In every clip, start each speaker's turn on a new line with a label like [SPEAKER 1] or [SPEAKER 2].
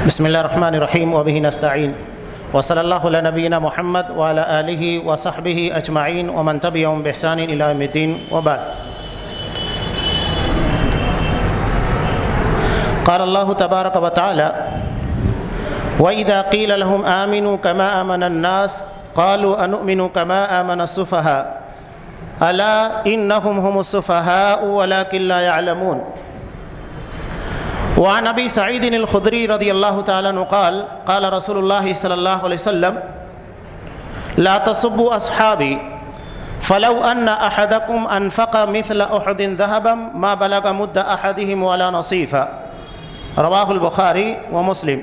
[SPEAKER 1] بسم اللہ الرحمن الرحیم وبہ نستعین وصلی اللہ علی نبینا محمد وعلی آلہ وصحبہ اجمعین ومن تبعہم بإحسان الی یوم الدین وبعد۔ قال اللہ تبارک وتعالی وَإِذَا قِيلَ لَهُمْ آمِنُوا كَمَا آمَنَ النَّاسُ قَالُوا أَنُؤْمِنُ كَمَا آمَنَ السُّفَهَاءُ أَلَا إِنَّهُمْ هُمُ السُّفَهَاءُ وَلَكِنْ لَا يَعْلَمُونَ۔ وعن ابی سعید الخدری رضی اللہ تعالیٰ عنہ قال قال رسول اللہ صلی اللہ علیہ وسلم لا تصبوا اصحابی فلو ان احدکم انفق مثل احد ذهبا ما بلغ مد احدهم ولا نصیفا، رواہ البخاری و مسلم۔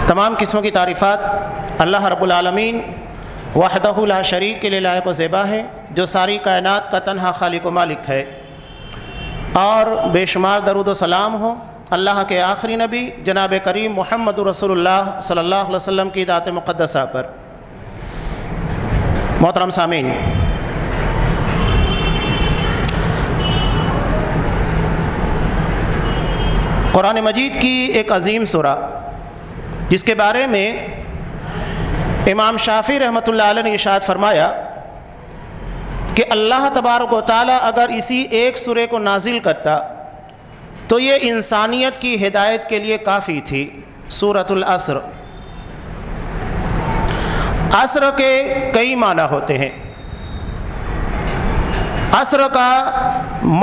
[SPEAKER 1] تمام قسموں کی تعریفات اللہ رب العالمین وحدہ لا شریک کے لیے لائق و زیبا ہے، جو ساری کائنات کا تنہا خالق و مالک ہے، اور بے شمار درود و سلام ہو اللہ کے آخری نبی جناب کریم محمد رسول اللہ صلی اللہ علیہ وسلم کی ذات مقدسہ پر۔ محترم سامعین، قرآن مجید کی ایک عظیم سورہ جس کے بارے میں امام شافعی رحمۃ اللہ علیہ نے ارشاد فرمایا کہ اللہ تبارک و تعالیٰ اگر اسی ایک سورے کو نازل کرتا تو یہ انسانیت کی ہدایت کے لیے کافی تھی۔ سورۃ العصر۔ عصر کے کئی معنی ہوتے ہیں۔ عصر کا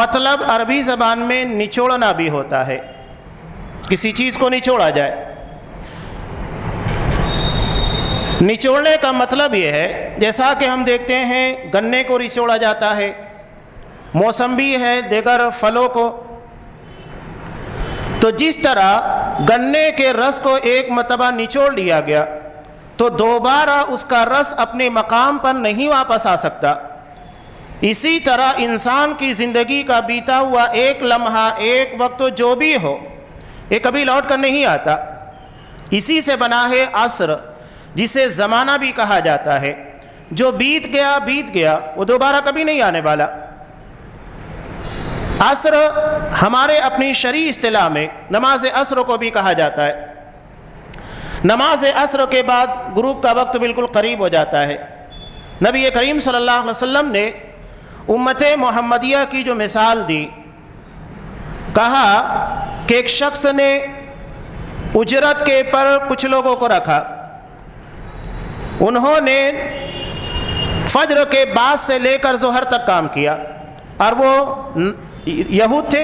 [SPEAKER 1] مطلب عربی زبان میں نچوڑنا بھی ہوتا ہے، کسی چیز کو نچوڑا جائے۔ نچوڑنے کا مطلب یہ ہے جیسا کہ ہم دیکھتے ہیں گنے کو نچوڑا جاتا ہے، موسمبی ہے، دیگر پھلوں کو، تو جس طرح گنے کے رس کو ایک مرتبہ نچوڑ لیا گیا تو دوبارہ اس کا رس اپنے مقام پر نہیں واپس آ سکتا، اسی طرح انسان کی زندگی کا بیتا ہوا ایک لمحہ، ایک وقت جو بھی ہو، یہ کبھی لوٹ کر نہیں آتا۔ اسی سے بنا ہے عصر، جسے زمانہ بھی کہا جاتا ہے۔ جو بیت گیا وہ دوبارہ کبھی نہیں آنے والا۔ عصر ہمارے اپنی شرعی اصطلاح میں نماز عصر کو بھی کہا جاتا ہے۔ نماز عصر کے بعد غروب کا وقت بالکل قریب ہو جاتا ہے۔ نبی کریم صلی اللہ علیہ وسلم نے امت محمدیہ کی جو مثال دی، کہا کہ ایک شخص نے اجرت کے پر کچھ لوگوں کو رکھا، انہوں نے فجر کے بعد سے لے کر ظہر تک کام کیا، اور وہ یہود تھے،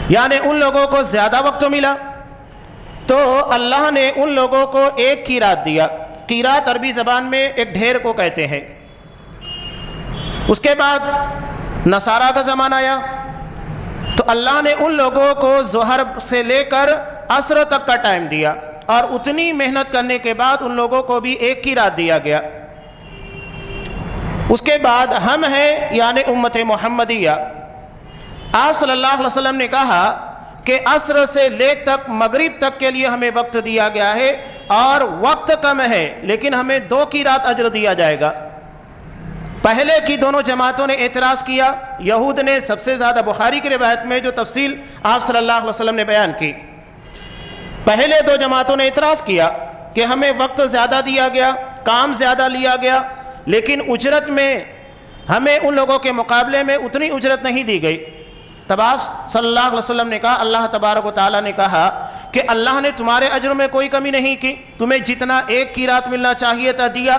[SPEAKER 1] یعنی ان لوگوں کو زیادہ وقت ملا، تو اللہ نے ان لوگوں کو ایک قیراط دیا۔ قیراط عربی زبان میں ایک ڈھیر کو کہتے ہیں۔ اس کے بعد نصارہ کا زمانہ آیا تو اللہ نے ان لوگوں کو ظہر سے لے کر عصر تک کا ٹائم دیا، اور اتنی محنت کرنے کے بعد ان لوگوں کو بھی ایک قیراط دیا گیا۔ اس کے بعد ہم ہیں یعنی امت محمدیہ، آپ صلی اللہ علیہ وسلم نے کہا کہ عصر سے لے تک مغرب تک کے لیے ہمیں وقت دیا گیا ہے، اور وقت کم ہے لیکن ہمیں 2 قیراط اجر دیا جائے گا۔ پہلے کی دونوں جماعتوں نے اعتراض کیا، یہود نے سب سے زیادہ، بخاری کی روایت میں جو تفصیل آپ صلی اللہ علیہ وسلم نے بیان کی، پہلے 2 جماعتوں نے اعتراض کیا کہ ہمیں وقت زیادہ دیا گیا، کام زیادہ لیا گیا، لیکن اجرت میں ہمیں ان لوگوں کے مقابلے میں اتنی اجرت نہیں دی گئی۔ تب آپ صلی اللہ علیہ وسلم نے کہا، اللہ تبارک و تعالیٰ نے کہا کہ اللہ نے تمہارے اجر میں کوئی کمی نہیں کی، تمہیں جتنا ایک قیراط ملنا چاہیے تھا دیا،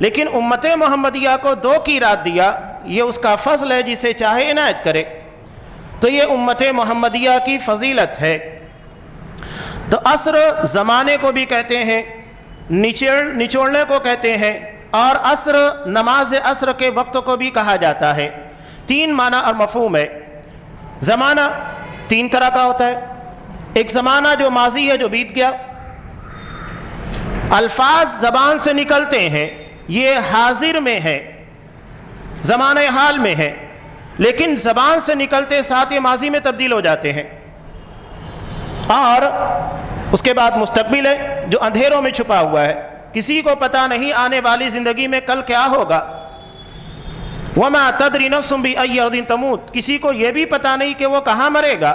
[SPEAKER 1] لیکن امت محمدیہ کو 2 قیراط دیا، یہ اس کا فضل ہے، جسے چاہے عنایت کرے۔ تو یہ امت محمدیہ کی فضیلت ہے۔ تو عصر زمانے کو بھی کہتے ہیں، نچوڑنے کو کہتے ہیں، اور عصر نماز عصر کے وقت کو بھی کہا جاتا ہے۔ 3 معنی اور مفہوم ہے۔ زمانہ 3 طرح کا ہوتا ہے۔ ایک زمانہ جو ماضی ہے، جو بیت گیا، الفاظ زبان سے نکلتے ہیں، یہ حاضر میں ہے، زمانہ حال میں ہے، لیکن زبان سے نکلتے ساتھ یہ ماضی میں تبدیل ہو جاتے ہیں۔ اور اس کے بعد مستقبل ہے، جو اندھیروں میں چھپا ہوا ہے، کسی کو پتہ نہیں آنے والی زندگی میں کل کیا ہوگا۔ وَمَا تَدْرِي نَفْسٌ بِأَيِّ أَرْضٍ تَمُوتُ، کسی کو یہ بھی پتہ نہیں کہ وہ کہاں مرے گا۔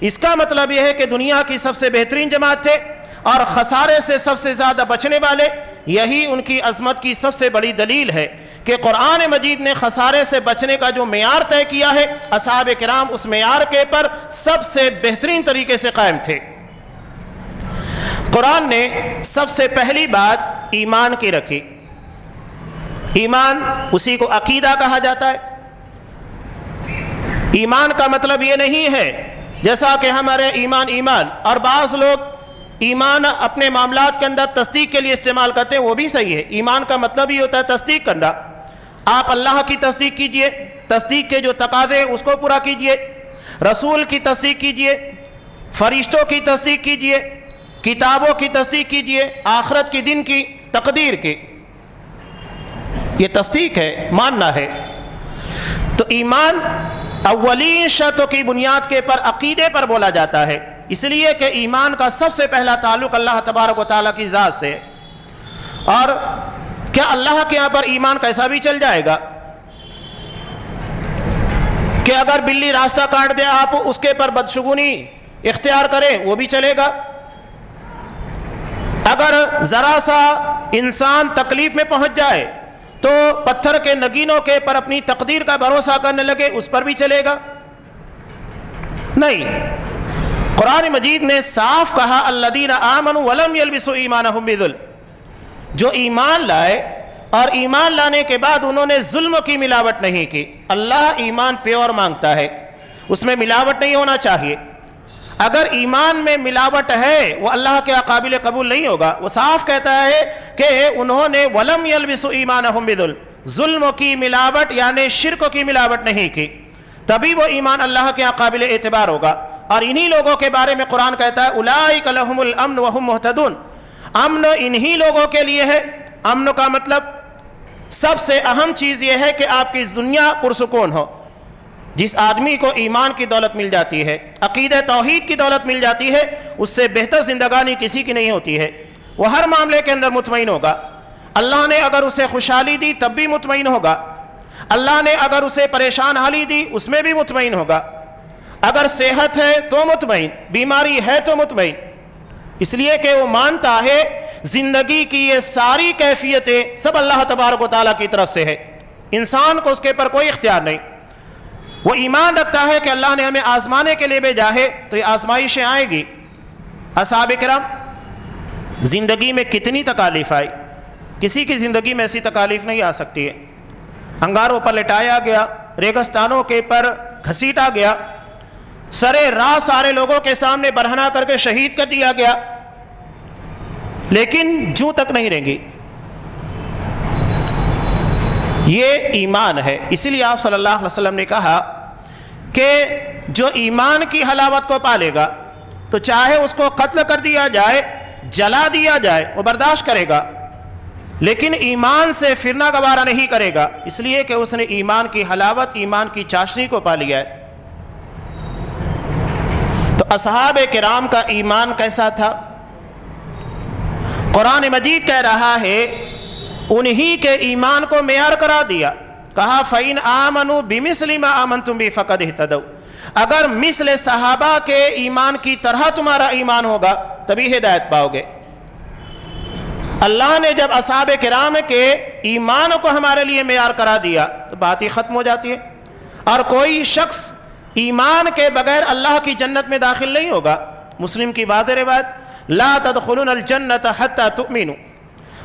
[SPEAKER 1] اس کا مطلب یہ ہے کہ دنیا کی سب سے بہترین جماعت تھے اور خسارے سے سب سے زیادہ بچنے والے. یہی ان کی عظمت کی سب سے بڑی دلیل ہے کہ قرآن مجید نے خسارے سے بچنے کا جو معیار طے کیا ہے، اصحاب کرام اس معیار کے پر سب سے بہترین طریقے سے قائم تھے. قرآن نے سب سے پہلی بات ایمان کی رکھی. ایمان اسی کو عقیدہ کہا جاتا ہے. ایمان کا مطلب یہ نہیں ہے جیسا کہ ہمارے ایمان اور بعض لوگ ایمان اپنے معاملات کے اندر تصدیق کے لیے استعمال کرتے ہیں، وہ بھی صحیح ہے. ایمان کا مطلب یہ ہوتا ہے تصدیق کرنا. آپ اللہ کی تصدیق کیجئے، تصدیق کے جو تقاضے ہیں اس کو پورا کیجئے، رسول کی تصدیق کیجئے، فرشتوں کی تصدیق کیجئے، کتابوں کی تصدیق کیجئے، آخرت کی دن کی تقدیر کی. یہ تصدیق ہے، ماننا ہے. تو ایمان اولین شرطوں کی بنیاد کے پر عقیدے پر بولا جاتا ہے، اس لیے کہ ایمان کا سب سے پہلا تعلق اللہ تبارک و تعالیٰ کی ذات سے. اور کیا اللہ کے یہاں پر ایمان کیسا بھی چل جائے گا کہ اگر بلی راستہ کاٹ دے آپ اس کے پر بدشگونی اختیار کریں وہ بھی چلے گا؟ اگر ذرا سا انسان تکلیف میں پہنچ جائے تو پتھر کے نگینوں کے پر اپنی تقدیر کا بھروسہ کرنے لگے، اس پر بھی چلے گا؟ نہیں. قرآن مجید نے صاف کہا الذین آمنوا ولم یلبسوا ایمانہم بظلم. جو ایمان لائے اور ایمان لانے کے بعد انہوں نے ظلم کی ملاوٹ نہیں کی. اللہ ایمان پیور مانگتا ہے، اس میں ملاوٹ نہیں ہونا چاہیے. اگر ایمان میں ملاوٹ ہے وہ اللہ کے قابل قبول نہیں ہوگا. وہ صاف کہتا ہے کہ انہوں نے ولم یلبسوا ایمانہم بظلم، ظلم کی ملاوٹ یعنی شرک کی ملاوٹ نہیں کی، تبھی وہ ایمان اللہ کے قابل اعتبار ہوگا. اور انہی لوگوں کے بارے میں قرآن کہتا ہے اولئک لہم الامن وہم مہتدون. امن انہی لوگوں کے لیے ہے. امن کا مطلب سب سے اہم چیز یہ ہے کہ آپ کی دنیا پرسکون ہو. جس آدمی کو ایمان کی دولت مل جاتی ہے، عقیدہ توحید کی دولت مل جاتی ہے، اس سے بہتر زندگانی کسی کی نہیں ہوتی ہے. وہ ہر معاملے کے اندر مطمئن ہوگا. اللہ نے اگر اسے خوشحالی دی تب بھی مطمئن ہوگا، اللہ نے اگر اسے پریشان حالی دی اس میں بھی مطمئن ہوگا. اگر صحت ہے تو مطمئن، بیماری ہے تو مطمئن، اس لیے کہ وہ مانتا ہے زندگی کی یہ ساری کیفیتیں سب اللہ تبارک و تعالیٰ کی طرف سے ہے، انسان کو اس کے پر کوئی اختیار نہیں. وہ ایمان رکھتا ہے کہ اللہ نے ہمیں آزمانے کے لیے بھیجا ہے تو یہ آزمائشیں آئیں گی. اصحاب کرام زندگی میں کتنی تکالیف آئی، کسی کی زندگی میں ایسی تکالیف نہیں آ سکتی ہے. انگاروں پر لٹایا گیا، ریگستانوں کے پر گھسیٹا گیا، سرے راہ سارے لوگوں کے سامنے برہنہ کر کے شہید کر دیا گیا، لیکن جوں تک نہیں رہیں گی. یہ ایمان ہے. اسی لیے آپ صلی اللہ علیہ وسلم نے کہا کہ جو ایمان کی حلاوت کو پالے گا تو چاہے اس کو قتل کر دیا جائے، جلا دیا جائے، وہ برداشت کرے گا، لیکن ایمان سے پھرنا گوارا نہیں کرے گا، اس لیے کہ اس نے ایمان کی حلاوت، ایمان کی چاشنی کو پا لیا ہے. تو اصحاب کرام کا ایمان کیسا تھا؟ قرآن مجید کہہ رہا ہے انہی کے ایمان کو معیار قرار دیا. کہا فَإِنْ آمَنُوا بِمِثْلِ مَا آمَنْتُمْ بِهِ فَقَدْ اهْتَدَوْا. اگر مثل صحابہ کے ایمان کی طرح تمہارا ایمان ہوگا تبھی ہدایت پاؤ گے. اللہ نے جب اصحاب کرام کے ایمان کو ہمارے لیے معیار قرار دیا تو بات ہی ختم ہو جاتی ہے. اور کوئی شخص ایمان کے بغیر اللہ کی جنت میں داخل نہیں ہوگا. مسلم کی واضح روایت لا تدخلون الجنت حتی تؤمنوا،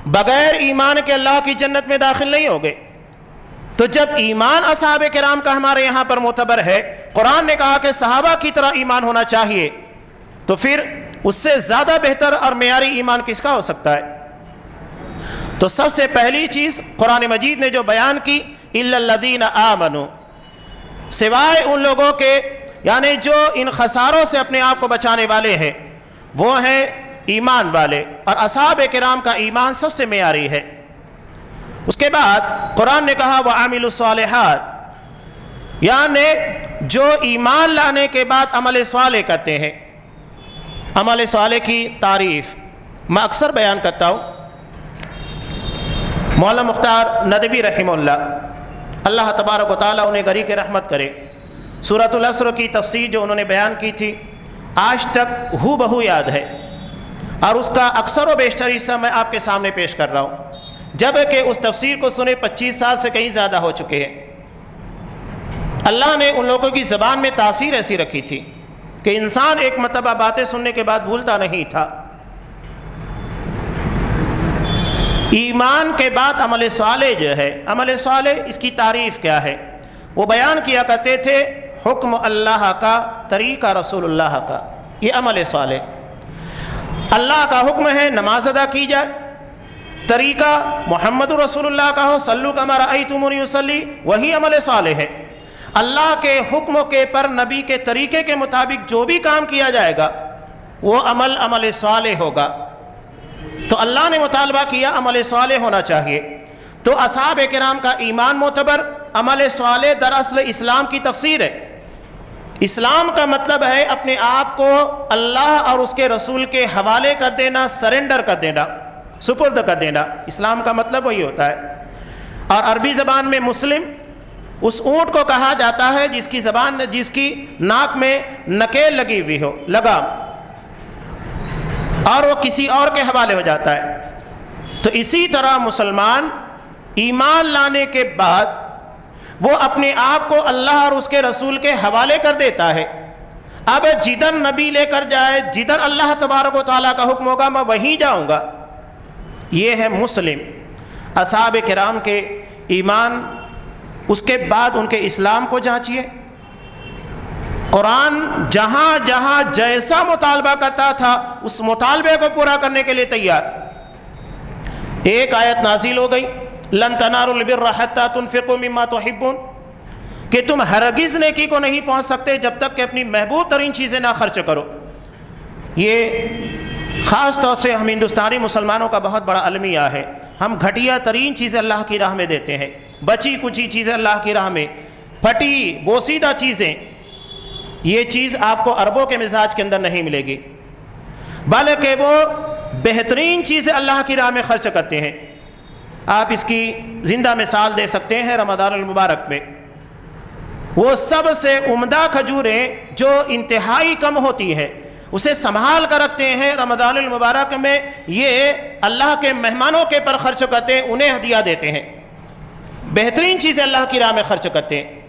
[SPEAKER 1] بغیر ایمان کے اللہ کی جنت میں داخل نہیں ہوگے. تو جب ایمان اصحاب کرام کا ہمارے یہاں پر معتبر ہے، قرآن نے کہا کہ صحابہ کی طرح ایمان ہونا چاہیے، تو پھر اس سے زیادہ بہتر اور معیاری ایمان کس کا ہو سکتا ہے؟ تو سب سے پہلی چیز قرآن مجید نے جو بیان کی الا الذین آمنوا، سوائے ان لوگوں کے یعنی جو ان خساروں سے اپنے آپ کو بچانے والے ہیں، وہ ہیں ایمان والے. اور اصحاب کرام کا ایمان سب سے معیاری ہے. اس کے بعد قرآن نے کہا وَعَمِلُوا الصَّالِحَاتِ، یعنی جو ایمان لانے کے بعد عمل صالح کرتے ہیں. عمل صالح کی تعریف میں اکثر بیان کرتا ہوں. مولانا مختار ندوی رحمہ اللہ تبارک و تعالیٰ انہیں گھری کے رحمت کرے، سورۃ العصر کی تفسیر جو انہوں نے بیان کی تھی آج تک ہو بہو یاد ہے، اور اس کا اکثر و بیشتر حصہ میں آپ کے سامنے پیش کر رہا ہوں، جب کہ اس تفسیر کو سنے 25 سال سے کہیں زیادہ ہو چکے ہیں۔ اللہ نے ان لوگوں کی زبان میں تاثیر ایسی رکھی تھی کہ انسان ایک مرتبہ باتیں سننے کے بعد بھولتا نہیں تھا۔ ایمان کے بعد عمل صالح جو ہے، عمل صالح اس کی تعریف کیا ہے؟ وہ بیان کیا کرتے تھے حکم اللہ کا، طریقہ رسول اللہ کا، یہ عمل صالح۔ اللہ کا حکم ہے نماز ادا کی جائے، طریقہ محمد رسول اللہ کا ہو، صلو کما رأیتمونی اصلی، وہی عمل صالح ہے۔ اللہ کے حکم کے پر نبی کے طریقے کے مطابق جو بھی کام کیا جائے گا وہ عمل صالح ہوگا۔ تو اللہ نے مطالبہ کیا عمل صالح ہونا چاہیے۔ تو اصحاب کرام کا ایمان معتبر، عمل صالح دراصل اسلام کی تفسیر ہے۔ اسلام کا مطلب ہے اپنے آپ کو اللہ اور اس کے رسول کے حوالے کر دینا، سرنڈر کر دینا، سپرد کر دینا۔ اسلام کا مطلب وہی ہوتا ہے۔ اور عربی زبان میں مسلم اس اونٹ کو کہا جاتا ہے جس کی ناک میں نکیل لگی ہوئی ہو، لگام، اور وہ کسی اور کے حوالے ہو جاتا ہے۔ تو اسی طرح مسلمان ایمان لانے کے بعد وہ اپنے آپ کو اللہ اور اس کے رسول کے حوالے کر دیتا ہے۔ اب جدھر نبی لے کر جائے، جدھر اللہ تبارک و تعالیٰ کا حکم ہوگا میں وہیں جاؤں گا، یہ ہے مسلم۔ اصحاب کرام کے ایمان، اس کے بعد ان کے اسلام کو جانچیے۔ قرآن جہاں جہاں جیسا مطالبہ کرتا تھا اس مطالبے کو پورا کرنے کے لیے تیار۔ ایک آیت نازل ہو گئی، لن تنالوا البر حتى تنفقوا مما تحبون، کہ تم ہرگز نیکی کو نہیں پہنچ سکتے جب تک کہ اپنی محبوب ترین چیزیں نہ خرچ کرو۔ یہ خاص طور سے ہم ہندوستانی مسلمانوں کا بہت بڑا المیہ ہے۔ ہم گھٹیا ترین چیزیں اللہ کی راہ میں دیتے ہیں، بچی کچی چیزیں اللہ کی راہ میں، پھٹی بوسیدہ چیزیں۔ یہ چیز آپ کو عربوں کے مزاج کے اندر نہیں ملے گی، بلکہ وہ بہترین چیزیں اللہ کی راہ میں خرچ کرتے ہیں۔ آپ اس کی زندہ مثال دے سکتے ہیں رمضان المبارک میں۔ وہ سب سے عمدہ کھجوریں جو انتہائی کم ہوتی ہیں اسے سنبھال کر رکھتے ہیں، رمضان المبارک میں یہ اللہ کے مہمانوں کے پر خرچ کرتے ہیں، انہیں ہدیہ دیتے ہیں، بہترین چیزیں اللہ کی راہ میں خرچ کرتے ہیں۔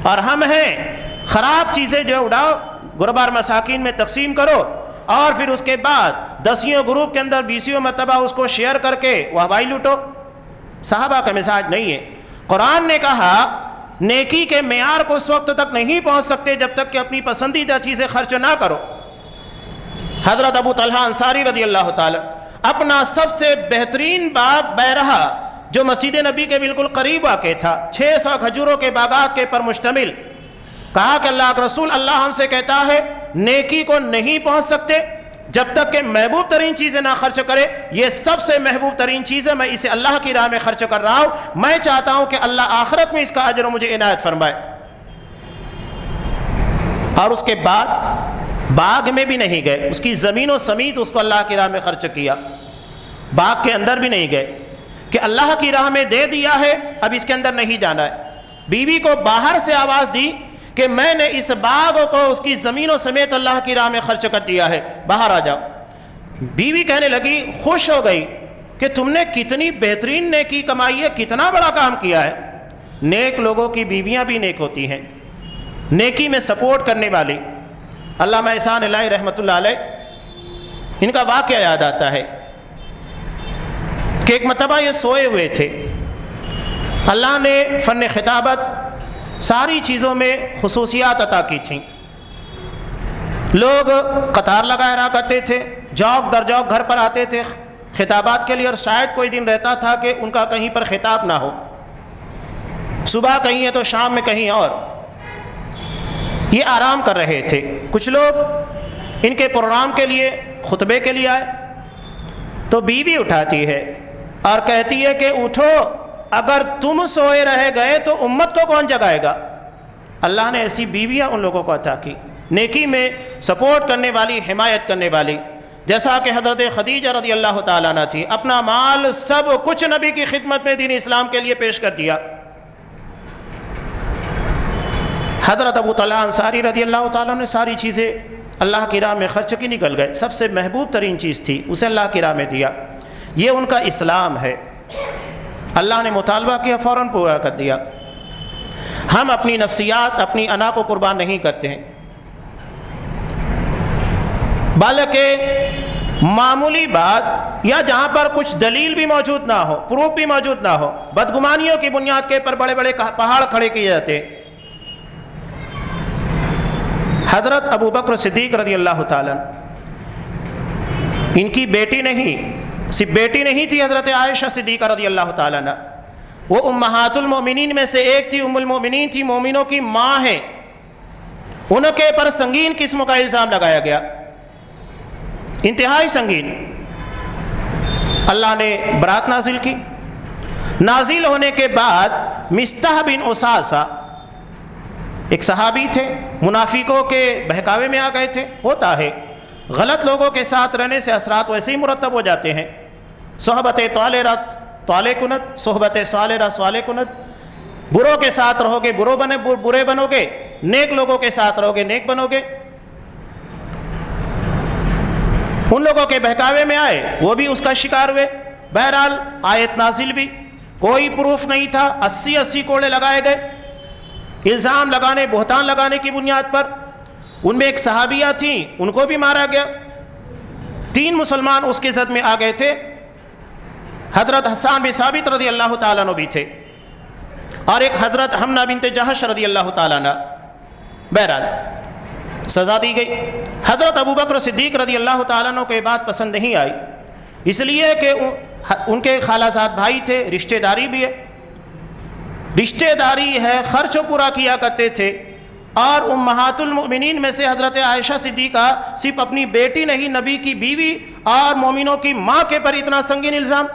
[SPEAKER 1] اور ہم ہیں خراب چیزیں جو اڑاؤ، غربا مساکین میں تقسیم کرو، اور پھر اس کے بعد 10 گروپ کے اندر 20 مرتبہ اس کو شیئر کر کے واہوائی لوٹو۔ صحابہ کا مزاج نہیں ہے۔ قرآن نے کہا نیکی کے معیار کو اس وقت تک نہیں پہنچ سکتے جب تک کہ اپنی پسندیدہ چیزیں خرچ نہ کرو۔ حضرت ابو طلحہ انصاری رضی اللہ تعالی اپنا سب سے بہترین باغ بیرہا جو مسجد نبی کے بالکل قریب واقع تھا، 600 کھجوروں کے باغات کے پر مشتمل، کہا کہ اللہ کا رسول، اللہ ہم سے کہتا ہے نیکی کو نہیں پہنچ سکتے جب تک کہ محبوب ترین چیزیں نہ خرچ کرے۔ یہ سب سے محبوب ترین چیز ہے، میں اسے اللہ کی راہ میں خرچ کر رہا ہوں، میں چاہتا ہوں کہ اللہ آخرت میں اس کا اجر مجھے عنایت فرمائے۔ اور اس کے بعد باغ میں بھی نہیں گئے، اس کی زمین و سمیت اس کو اللہ کی راہ میں خرچ کیا، باغ کے اندر بھی نہیں گئے کہ اللہ کی راہ میں دے دیا ہے اب اس کے اندر نہیں جانا ہے۔ بیوی کو باہر سے آواز دی کہ میں نے اس باغ کو اس کی زمین و سمیت اللہ کی راہ میں خرچ کر دیا ہے، باہر آ جاؤ۔ بیوی کہنے لگی، خوش ہو گئی کہ تم نے کتنی بہترین نیکی کمائی ہے، کتنا بڑا کام کیا ہے۔ نیک لوگوں کی بیویاں بھی نیک ہوتی ہیں، نیکی میں سپورٹ کرنے والی۔ علامہ احسان الہی رحمۃ اللہ علیہ، ان کا واقعہ یاد آتا ہے کہ ایک مرتبہ یہ سوئے ہوئے تھے، اللہ نے فن خطابت ساری چیزوں میں خصوصیات عطا کی تھیں۔ لوگ قطار لگائے رہا کرتے تھے، جوک در جوک گھر پر آتے تھے خطابات کے لیے، اور شاید کوئی دن رہتا تھا کہ ان کا کہیں پر خطاب نہ ہو، صبح کہیں ہے تو شام میں کہیں اور۔ یہ آرام کر رہے تھے، کچھ لوگ ان کے پروگرام کے لیے خطبے کے لیے آئے، تو بیوی اٹھاتی ہے اور کہتی ہے کہ اٹھو، اگر تم سوئے رہ گئے تو امت کو کون جگائے گا۔ اللہ نے ایسی بیویاں ان لوگوں کو عطا کی، نیکی میں سپورٹ کرنے والی، حمایت کرنے والی، جیسا کہ حضرت خدیجہ رضی اللہ تعالیٰ عنہ تھی، اپنا مال سب کچھ نبی کی خدمت میں دین اسلام کے لیے پیش کر دیا۔ حضرت ابو طلحہ انصاری رضی اللہ تعالیٰ نے ساری چیزیں اللہ کی راہ میں خرچ کی نکل گئے، سب سے محبوب ترین چیز تھی اسے اللہ کی راہ میں دیا۔ یہ ان کا اسلام ہے۔ اللہ نے مطالبہ کیا، فوراً پورا کر دیا۔ ہم اپنی نفسیات، اپنی انا کو قربان نہیں کرتے ہیں، بلکہ معمولی بات یا جہاں پر کچھ دلیل بھی موجود نہ ہو، پروف بھی موجود نہ ہو، بدگمانیوں کی بنیاد کے پر بڑے بڑے پہاڑ کھڑے کیے جاتے ہیں۔ حضرت ابو بکر صدیق رضی اللہ تعالیٰ، ان کی بیٹی نہیں، صرف بیٹی نہیں تھی حضرت عائشہ صدیقہ رضی اللہ تعالیٰ عنہ، وہ امہات المومنین میں سے ایک تھی، ام المومنین تھی، مومنوں کی ماں ہیں۔ ان کے پر سنگین قسم کا الزام لگایا گیا، انتہائی سنگین۔ اللہ نے برات نازل کی۔ نازل ہونے کے بعد مصطح بن اساسہ ایک صحابی تھے، منافقوں کے بہکاوے میں آ گئے تھے۔ ہوتا ہے، غلط لوگوں کے ساتھ رہنے سے اثرات ویسے ہی مرتب ہو جاتے ہیں۔ صحبت طالرہ طالع کنت، صحبت صالرہ صالح کنت۔ بروں کے ساتھ رہو گے برے بنو گے، نیک لوگوں کے ساتھ رہو گے نیک بنو گے۔ ان لوگوں کے بہکاوے میں آئے، وہ بھی اس کا شکار ہوئے۔ بہرحال آیت نازل بھی، کوئی پروف نہیں تھا، 80 کوڑے لگائے گئے، الزام لگانے، بہتان لگانے کی بنیاد پر۔ ان میں ایک صحابیہ تھیں، ان کو بھی مارا گیا۔ 3 مسلمان اس کے زد میں آ گئے تھے، حضرت حسان بن ثابت رضی اللہ تعالیٰ عنہ بھی تھے، اور ایک حضرت حمنہ بنت جہش رضی اللہ تعالیٰ عنہ۔ بہرحال سزا دی گئی۔ حضرت ابو بکر صدیق رضی اللہ تعالیٰ عنہ کو یہ بات پسند نہیں آئی، اس لیے کہ ان کے خالہ زاد بھائی تھے، رشتہ داری بھی ہے، رشتہ داری ہے، خرچ پورا کیا کرتے تھے۔ اور امہات المؤمنین میں سے حضرت عائشہ صدیقہ صرف اپنی بیٹی نہیں، نبی کی بیوی اور مومنوں کی ماں کے پر اتنا سنگین الزام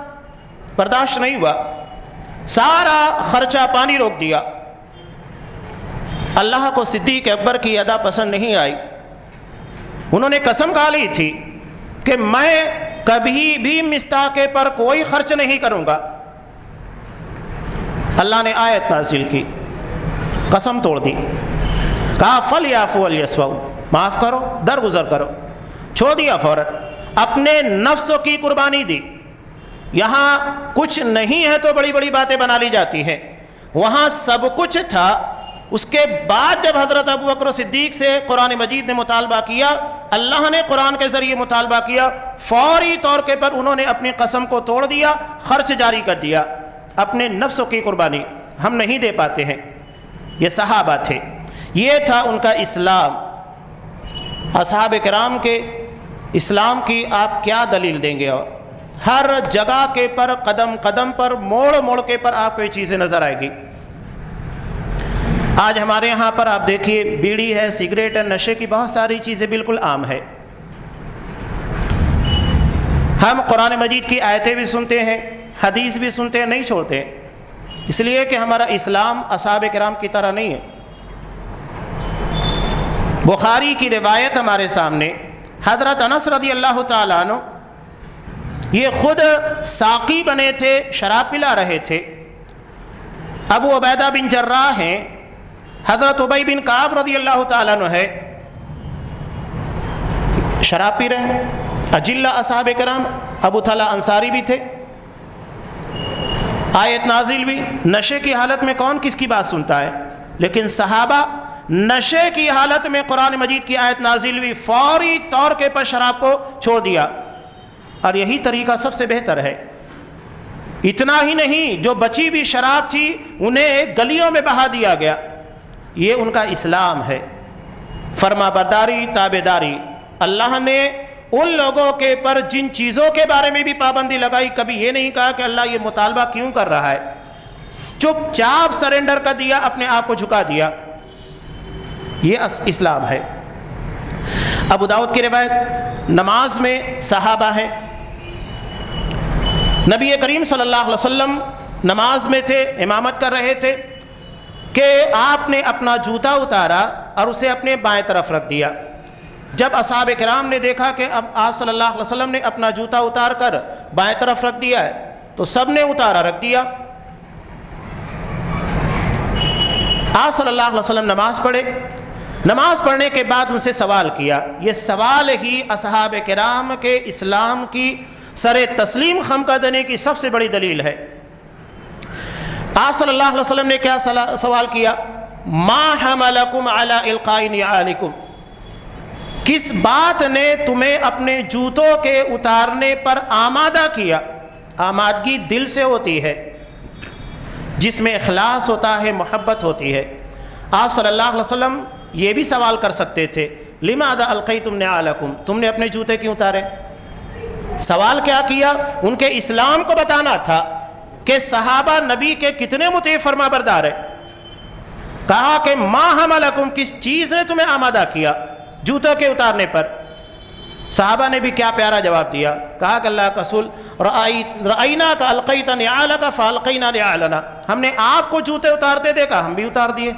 [SPEAKER 1] برداشت نہیں ہوا، سارا خرچہ پانی روک دیا۔ اللہ کو صدیق اکبر کی ادا پسند نہیں آئی۔ انہوں نے قسم کھا لی تھی کہ میں کبھی بھی مصطح کے پر کوئی خرچ نہیں کروں گا۔ اللہ نے آیت نازل کی، قسم توڑ دی، کہا فَلْيَعْفُوا وَلْيَصْفَحُوا، معاف کرو، درگزر کرو، چھوڑ دیا فوراً۔ اپنے نفس کی قربانی دی۔ یہاں کچھ نہیں ہے تو بڑی بڑی باتیں بنا لی جاتی ہیں، وہاں سب کچھ تھا۔ اس کے بعد جب حضرت ابو بکر صدیق سے قرآن مجید نے مطالبہ کیا، اللہ نے قرآن کے ذریعے مطالبہ کیا، فوری طور کے پر انہوں نے اپنی قسم کو توڑ دیا، خرچ جاری کر دیا۔ اپنے نفس کی قربانی ہم نہیں دے پاتے ہیں۔ یہ صحابہ تھے، یہ تھا ان کا اسلام۔ اصحاب کرام کے اسلام کی آپ کیا دلیل دیں گے؟ اور ہر جگہ کے پر، قدم قدم پر، موڑ موڑ کے پر آپ کو یہ چیزیں نظر آئے گی۔ آج ہمارے یہاں پر آپ دیکھیے، بیڑی ہے، سگریٹ ہے، نشے کی بہت ساری چیزیں بالکل عام ہے۔ ہم قرآن مجید کی آیتیں بھی سنتے ہیں، حدیث بھی سنتے ہیں، نہیں چھوڑتے، اس لیے کہ ہمارا اسلام اصحاب کرام کی طرح نہیں ہے۔ بخاری کی روایت ہمارے سامنے، حضرت انس رضی اللہ تعالیٰ عنہ یہ خود ساقی بنے تھے، شراب پلا رہے تھے۔ ابو عبیدہ بن جراح ہیں، حضرت ابی بن کعب رضی اللہ تعالیٰ عنہ ہے، شراب پی رہے ہیں۔ اجلہ اصحاب کرام، ابو طلحہ انصاری بھی تھے۔ آیت نازل بھی، نشے کی حالت میں کون کس کی بات سنتا ہے؟ لیکن صحابہ نشے کی حالت میں قرآن مجید کی آیت نازل بھی، فوری طور کے پر شراب کو چھوڑ دیا۔ اور یہی طریقہ سب سے بہتر ہے۔ اتنا ہی نہیں، جو بچی بھی شراب تھی انہیں گلیوں میں بہا دیا گیا۔ یہ ان کا اسلام ہے، فرما برداری، تابعداری۔ اللہ نے ان لوگوں کے پر جن چیزوں کے بارے میں بھی پابندی لگائی، کبھی یہ نہیں کہا کہ اللہ یہ مطالبہ کیوں کر رہا ہے، چپ چاپ سرنڈر کر دیا، اپنے آپ کو جھکا دیا۔ یہ اسلام ہے۔ ابو داؤد کی روایت، نماز میں صحابہ ہیں، نبی کریم صلی اللہ علیہ وسلم نماز میں تھے، امامت کر رہے تھے کہ آپ نے اپنا جوتا اتارا اور اسے اپنے بائیں طرف رکھ دیا۔ جب اصحاب کرام نے دیکھا کہ اب آپ صلی اللہ علیہ وسلم نے اپنا جوتا اتار کر بائیں طرف رکھ دیا ہے، تو سب نے اتارا رکھ دیا۔ آپ صلی اللہ علیہ وسلم نماز پڑھے، نماز پڑھنے کے بعد ان سے سوال کیا. یہ سوال ہی اصحاب کرام کے اسلام کی سر تسلیم خم کر دینے کی سب سے بڑی دلیل ہے. آپ صلی اللہ علیہ وسلم نے کیا سوال کیا؟ ما حملکم علی القاء نعالکم، کس بات نے تمہیں اپنے جوتوں کے اتارنے پر آمادہ کیا؟ آمادگی دل سے ہوتی ہے، جس میں اخلاص ہوتا ہے، محبت ہوتی ہے. آپ صلی اللہ علیہ وسلم یہ بھی سوال کر سکتے تھے، لماذا القیتم نعالکم، تم نے اپنے جوتے کیوں اتارے؟ سوال کیا کیا؟ ان کے اسلام کو بتانا تھا کہ صحابہ نبی کے کتنے مطیع فرما بردار ہیں. کہا کہ ما حملکم، کس چیز نے تمہیں آمادہ کیا جوتوں کے اتارنے پر؟ صحابہ نے بھی کیا پیارا جواب دیا. کہا کہ اللہ کا رسول رأیناک القیت نعالک فالقینا نعالنا، ہم نے آپ کو جوتے اتارتے دیکھا، ہم بھی اتار دیے.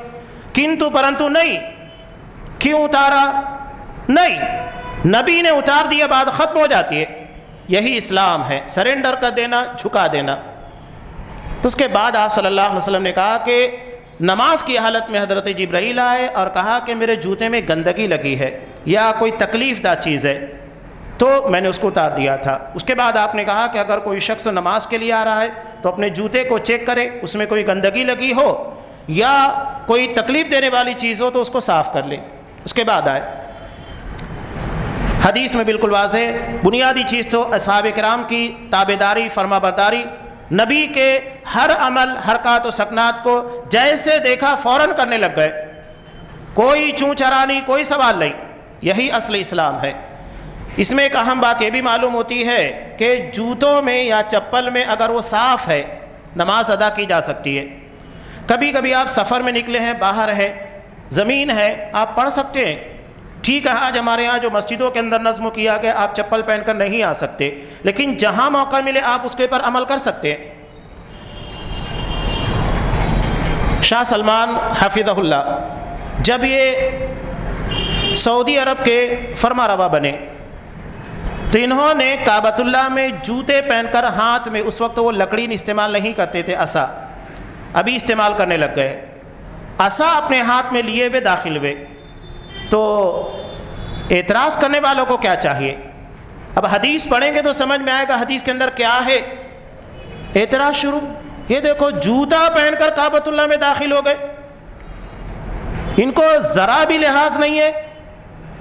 [SPEAKER 1] کنتو پرنتو نہیں. کیوں اتارا؟ نہیں، نبی نے اتار دیا، بات ختم ہو جاتی ہے. یہی اسلام ہے، سرنڈر کر دینا، جھکا دینا. تو اس کے بعد آپ صلی اللہ علیہ وسلم نے کہا کہ نماز کی حالت میں حضرت جبرائیل آئے اور کہا کہ میرے جوتے میں گندگی لگی ہے یا کوئی تکلیف دہ چیز ہے، تو میں نے اس کو اتار دیا تھا. اس کے بعد آپ نے کہا کہ اگر کوئی شخص نماز کے لیے آ رہا ہے تو اپنے جوتے کو چیک کرے، اس میں کوئی گندگی لگی ہو یا کوئی تکلیف دینے والی چیز ہو تو اس کو صاف کر لے. اس کے بعد آئے. حدیث میں بالکل واضح بنیادی چیز تو اصحاب کرام کی تابعداری، فرما برداری، نبی کے ہر عمل، حرکات و سکنات کو جیسے دیکھا فوراً کرنے لگ گئے. کوئی چوں چرا نہیں، کوئی سوال نہیں. یہی اصل اسلام ہے. اس میں ایک اہم بات یہ بھی معلوم ہوتی ہے کہ جوتوں میں یا چپل میں اگر وہ صاف ہے نماز ادا کی جا سکتی ہے. کبھی کبھی آپ سفر میں نکلے ہیں، باہر ہے، زمین ہے، آپ پڑھ سکتے ہیں. ٹھیک ہے، آج ہمارے ہاں جو مسجدوں کے اندر نظم کیا گیا آپ چپل پہن کر نہیں آ سکتے، لیکن جہاں موقع ملے آپ اس کے اوپر عمل کر سکتے ہیں. شاہ سلمان حفظہ اللہ جب یہ سعودی عرب کے فرما روا بنے تو انہوں نے کعبۃ اللہ میں جوتے پہن کر ہاتھ میں، اس وقت وہ لکڑی استعمال نہیں کرتے تھے، عصا ابھی استعمال کرنے لگ گئے، عصا اپنے ہاتھ میں لیے ہوئے داخل ہوئے. تو اعتراض کرنے والوں کو کیا چاہیے؟ اب حدیث پڑھیں گے تو سمجھ میں آئے گا حدیث کے اندر کیا ہے. اعتراض شروع، یہ دیکھو جوتا پہن کر کعبۃ اللہ میں داخل ہو گئے، ان کو ذرا بھی لحاظ نہیں ہے،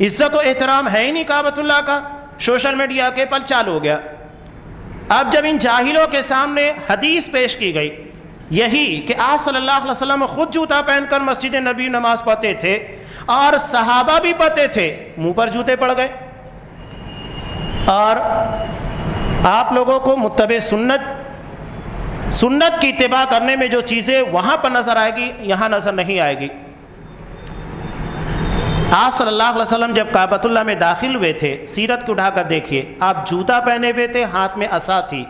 [SPEAKER 1] عزت و احترام ہے ہی نہیں کعبۃ اللہ کا. سوشل میڈیا کے پل چالو ہو گیا. اب جب ان جاہلوں کے سامنے حدیث پیش کی گئی یہی کہ آپ صلی اللہ علیہ وسلم خود جوتا پہن کر مسجد نبی نماز پڑھتے تھے اور صحابہ بھی پڑھتے تھے، منہ پر جوتے پڑ گئے. اور آپ لوگوں کو متبع سنت کی اتباع کرنے میں جو چیزیں وہاں پر نظر آئے گی یہاں نظر نہیں آئے گی. آپ صلی اللہ علیہ وسلم جب کعبۃ اللہ میں داخل ہوئے تھے، سیرت کو اٹھا کر دیکھیے، آپ جوتا پہنے ہوئے تھے، ہاتھ میں عصا تھی.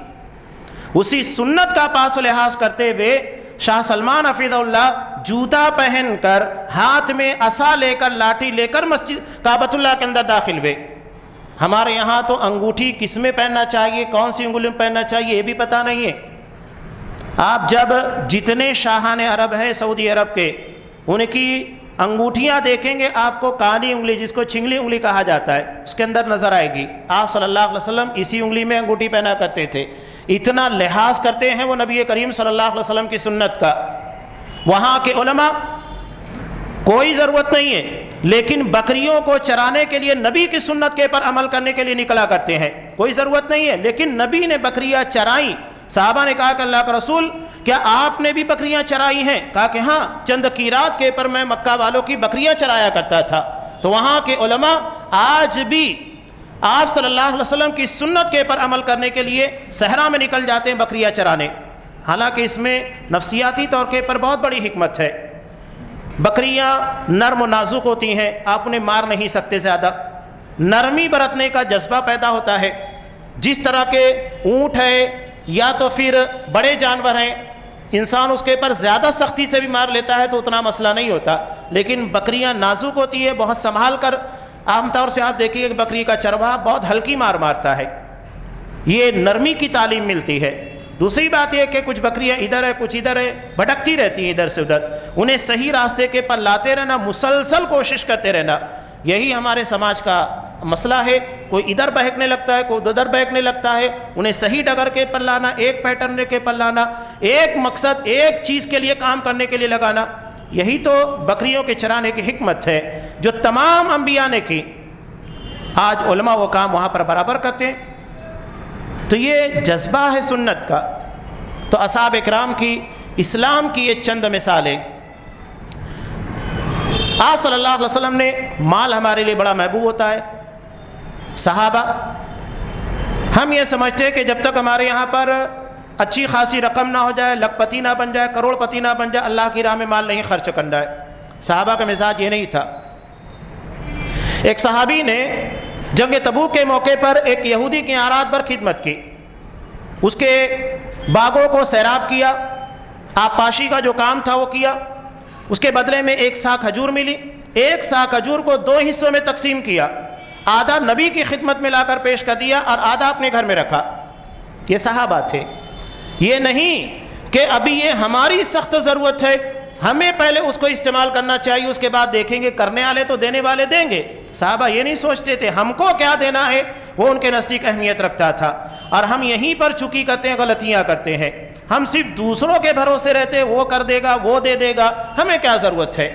[SPEAKER 1] اسی سنت کا پاس و لحاظ کرتے ہوئے شاہ سلمان حفظہ اللہ جوتا پہن کر ہاتھ میں عصا لے کر، لاٹھی لے کر مسجد کعبۃ اللہ کے اندر داخل ہوئے. ہمارے یہاں تو انگوٹھی کس میں پہننا چاہیے، کون سی انگلی میں پہننا چاہیے یہ بھی پتہ نہیں ہے. آپ جب جتنے شاہان عرب ہیں سعودی عرب کے، ان کی انگوٹھیاں دیکھیں گے آپ کو کانی انگلی، جس کو چھنگلی انگلی کہا جاتا ہے، اس کے اندر نظر آئے گی. آپ صلی اللہ علیہ وسلم اسی انگلی میں انگوٹھی پہنا کرتے تھے. اتنا لحاظ کرتے ہیں وہ نبی کریم صلی اللہ علیہ وسلم کی سنت کا. وہاں کے علماء کوئی ضرورت نہیں ہے، لیکن بکریوں کو چرانے کے لیے نبی کی سنت کے پر عمل کرنے کے لیے نکلا کرتے ہیں. کوئی ضرورت نہیں ہے، لیکن نبی نے بکریاں چرائیں. صحابہ نے کہا کہ اللہ کا رسول کیا آپ نے بھی بکریاں چرائی ہیں؟ کہا کہ ہاں، چند قیرات کے پر میں مکہ والوں کی بکریاں چرایا کرتا تھا. تو وہاں کے علماء آج بھی آپ صلی اللہ علیہ وسلم کی سنت کے پر عمل کرنے کے لیے صحرا میں نکل جاتے ہیں بکریاں چرانے. حالانکہ اس میں نفسیاتی طور کے پر بہت بڑی حکمت ہے. بکریاں نرم و نازک ہوتی ہیں، آپ انہیں مار نہیں سکتے، زیادہ نرمی برتنے کا جذبہ پیدا ہوتا ہے. جس طرح کے اونٹ ہے یا تو پھر بڑے جانور ہیں، انسان اس کے پر زیادہ سختی سے بھی مار لیتا ہے تو اتنا مسئلہ نہیں ہوتا، لیکن بکریاں نازک ہوتی ہے، بہت سنبھال کر. عام طور سے آپ دیکھیے کہ بکری کا چرواہا بہت ہلکی مار مارتا ہے. یہ نرمی کی تعلیم ملتی ہے. دوسری بات یہ کہ کچھ بکریاں ادھر ہے کچھ ادھر ہے، بھٹکتی رہتی ہیں ادھر سے ادھر، انہیں صحیح راستے کے پر لاتے رہنا، مسلسل کوشش کرتے رہنا، یہی ہمارے سماج کا مسئلہ ہے۔ کوئی ادھر بہکنے لگتا ہے، کوئی ادھر بہکنے لگتا ہے، انہیں صحیح ڈگر کے پر لانا، ایک پیٹرن کے پر لانا، ایک مقصد ایک چیز کے لیے کام کرنے کے لیے لگانا، یہی تو بکریوں کے چرانے کی حکمت ہے جو تمام انبیاء نے کی۔ آج علماء وہ کام وہاں پر برابر کرتے ہیں، تو یہ جذبہ ہے سنت کا۔ تو اصحاب اکرام کی اسلام کی یہ چند مثالیں۔ آپ صلی اللہ علیہ وسلم نے مال ہمارے لیے بڑا محبوب ہوتا ہے۔ صحابہ، ہم یہ سمجھتے ہیں کہ جب تک ہمارے یہاں پر اچھی خاصی رقم نہ ہو جائے، لکھ پتی نہ بن جائے، کروڑ پتی نہ بن جائے، اللہ کی راہ میں مال نہیں خرچ کرنا ہے۔ صحابہ کا مزاج یہ نہیں تھا۔ ایک صحابی نے جنگ تبوک کے موقع پر ایک یہودی کے آرات پر خدمت کی، اس کے باغوں کو سیراب کیا، آبپاشی کا جو کام تھا وہ کیا، اس کے بدلے میں ایک سا کھجور ملی، ایک سا کھجور کو 2 حصوں میں تقسیم کیا، آدھا نبی کی خدمت میں لا کر پیش کر دیا اور آدھا اپنے گھر میں رکھا۔ یہ صحابہ تھے۔ یہ نہیں کہ ابھی یہ ہماری سخت ضرورت ہے، ہمیں پہلے اس کو استعمال کرنا چاہیے، اس کے بعد دیکھیں گے، کرنے والے تو دینے والے دیں گے۔ صحابہ یہ نہیں سوچتے تھے ہم کو کیا دینا ہے، وہ ان کے نزدیک اہمیت رکھتا تھا۔ اور ہم یہیں پر چکی کرتے ہیں، غلطیاں کرتے ہیں، ہم صرف دوسروں کے بھروسے رہتے، وہ کر دے گا، وہ دے دے گا، ہمیں کیا ضرورت ہے۔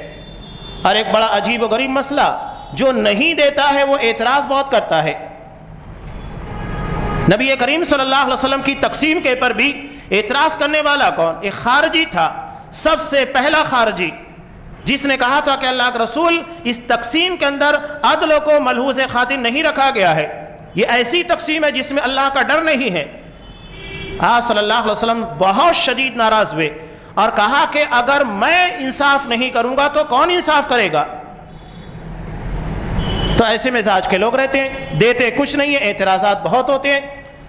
[SPEAKER 1] اور ایک بڑا عجیب و غریب مسئلہ، جو نہیں دیتا ہے وہ اعتراض بہت کرتا ہے۔ نبی کریم صلی اللہ علیہ وسلم کی تقسیم کے پر بھی اعتراض کرنے والا کون؟ ایک خارجی تھا، سب سے پہلا خارجی، جس نے کہا تھا کہ اللہ کے رسول، اس تقسیم کے اندر عدل کو ملحوظ خاطر نہیں رکھا گیا ہے، یہ ایسی تقسیم ہے جس میں اللہ کا ڈر نہیں ہے۔ آپ صلی اللہ علیہ وسلم بہت شدید ناراض ہوئے اور کہا کہ اگر میں انصاف نہیں کروں گا تو کون انصاف کرے گا؟ تو ایسے مزاج کے لوگ رہتے ہیں، دیتے کچھ نہیں ہے، اعتراضات بہت ہوتے ہیں۔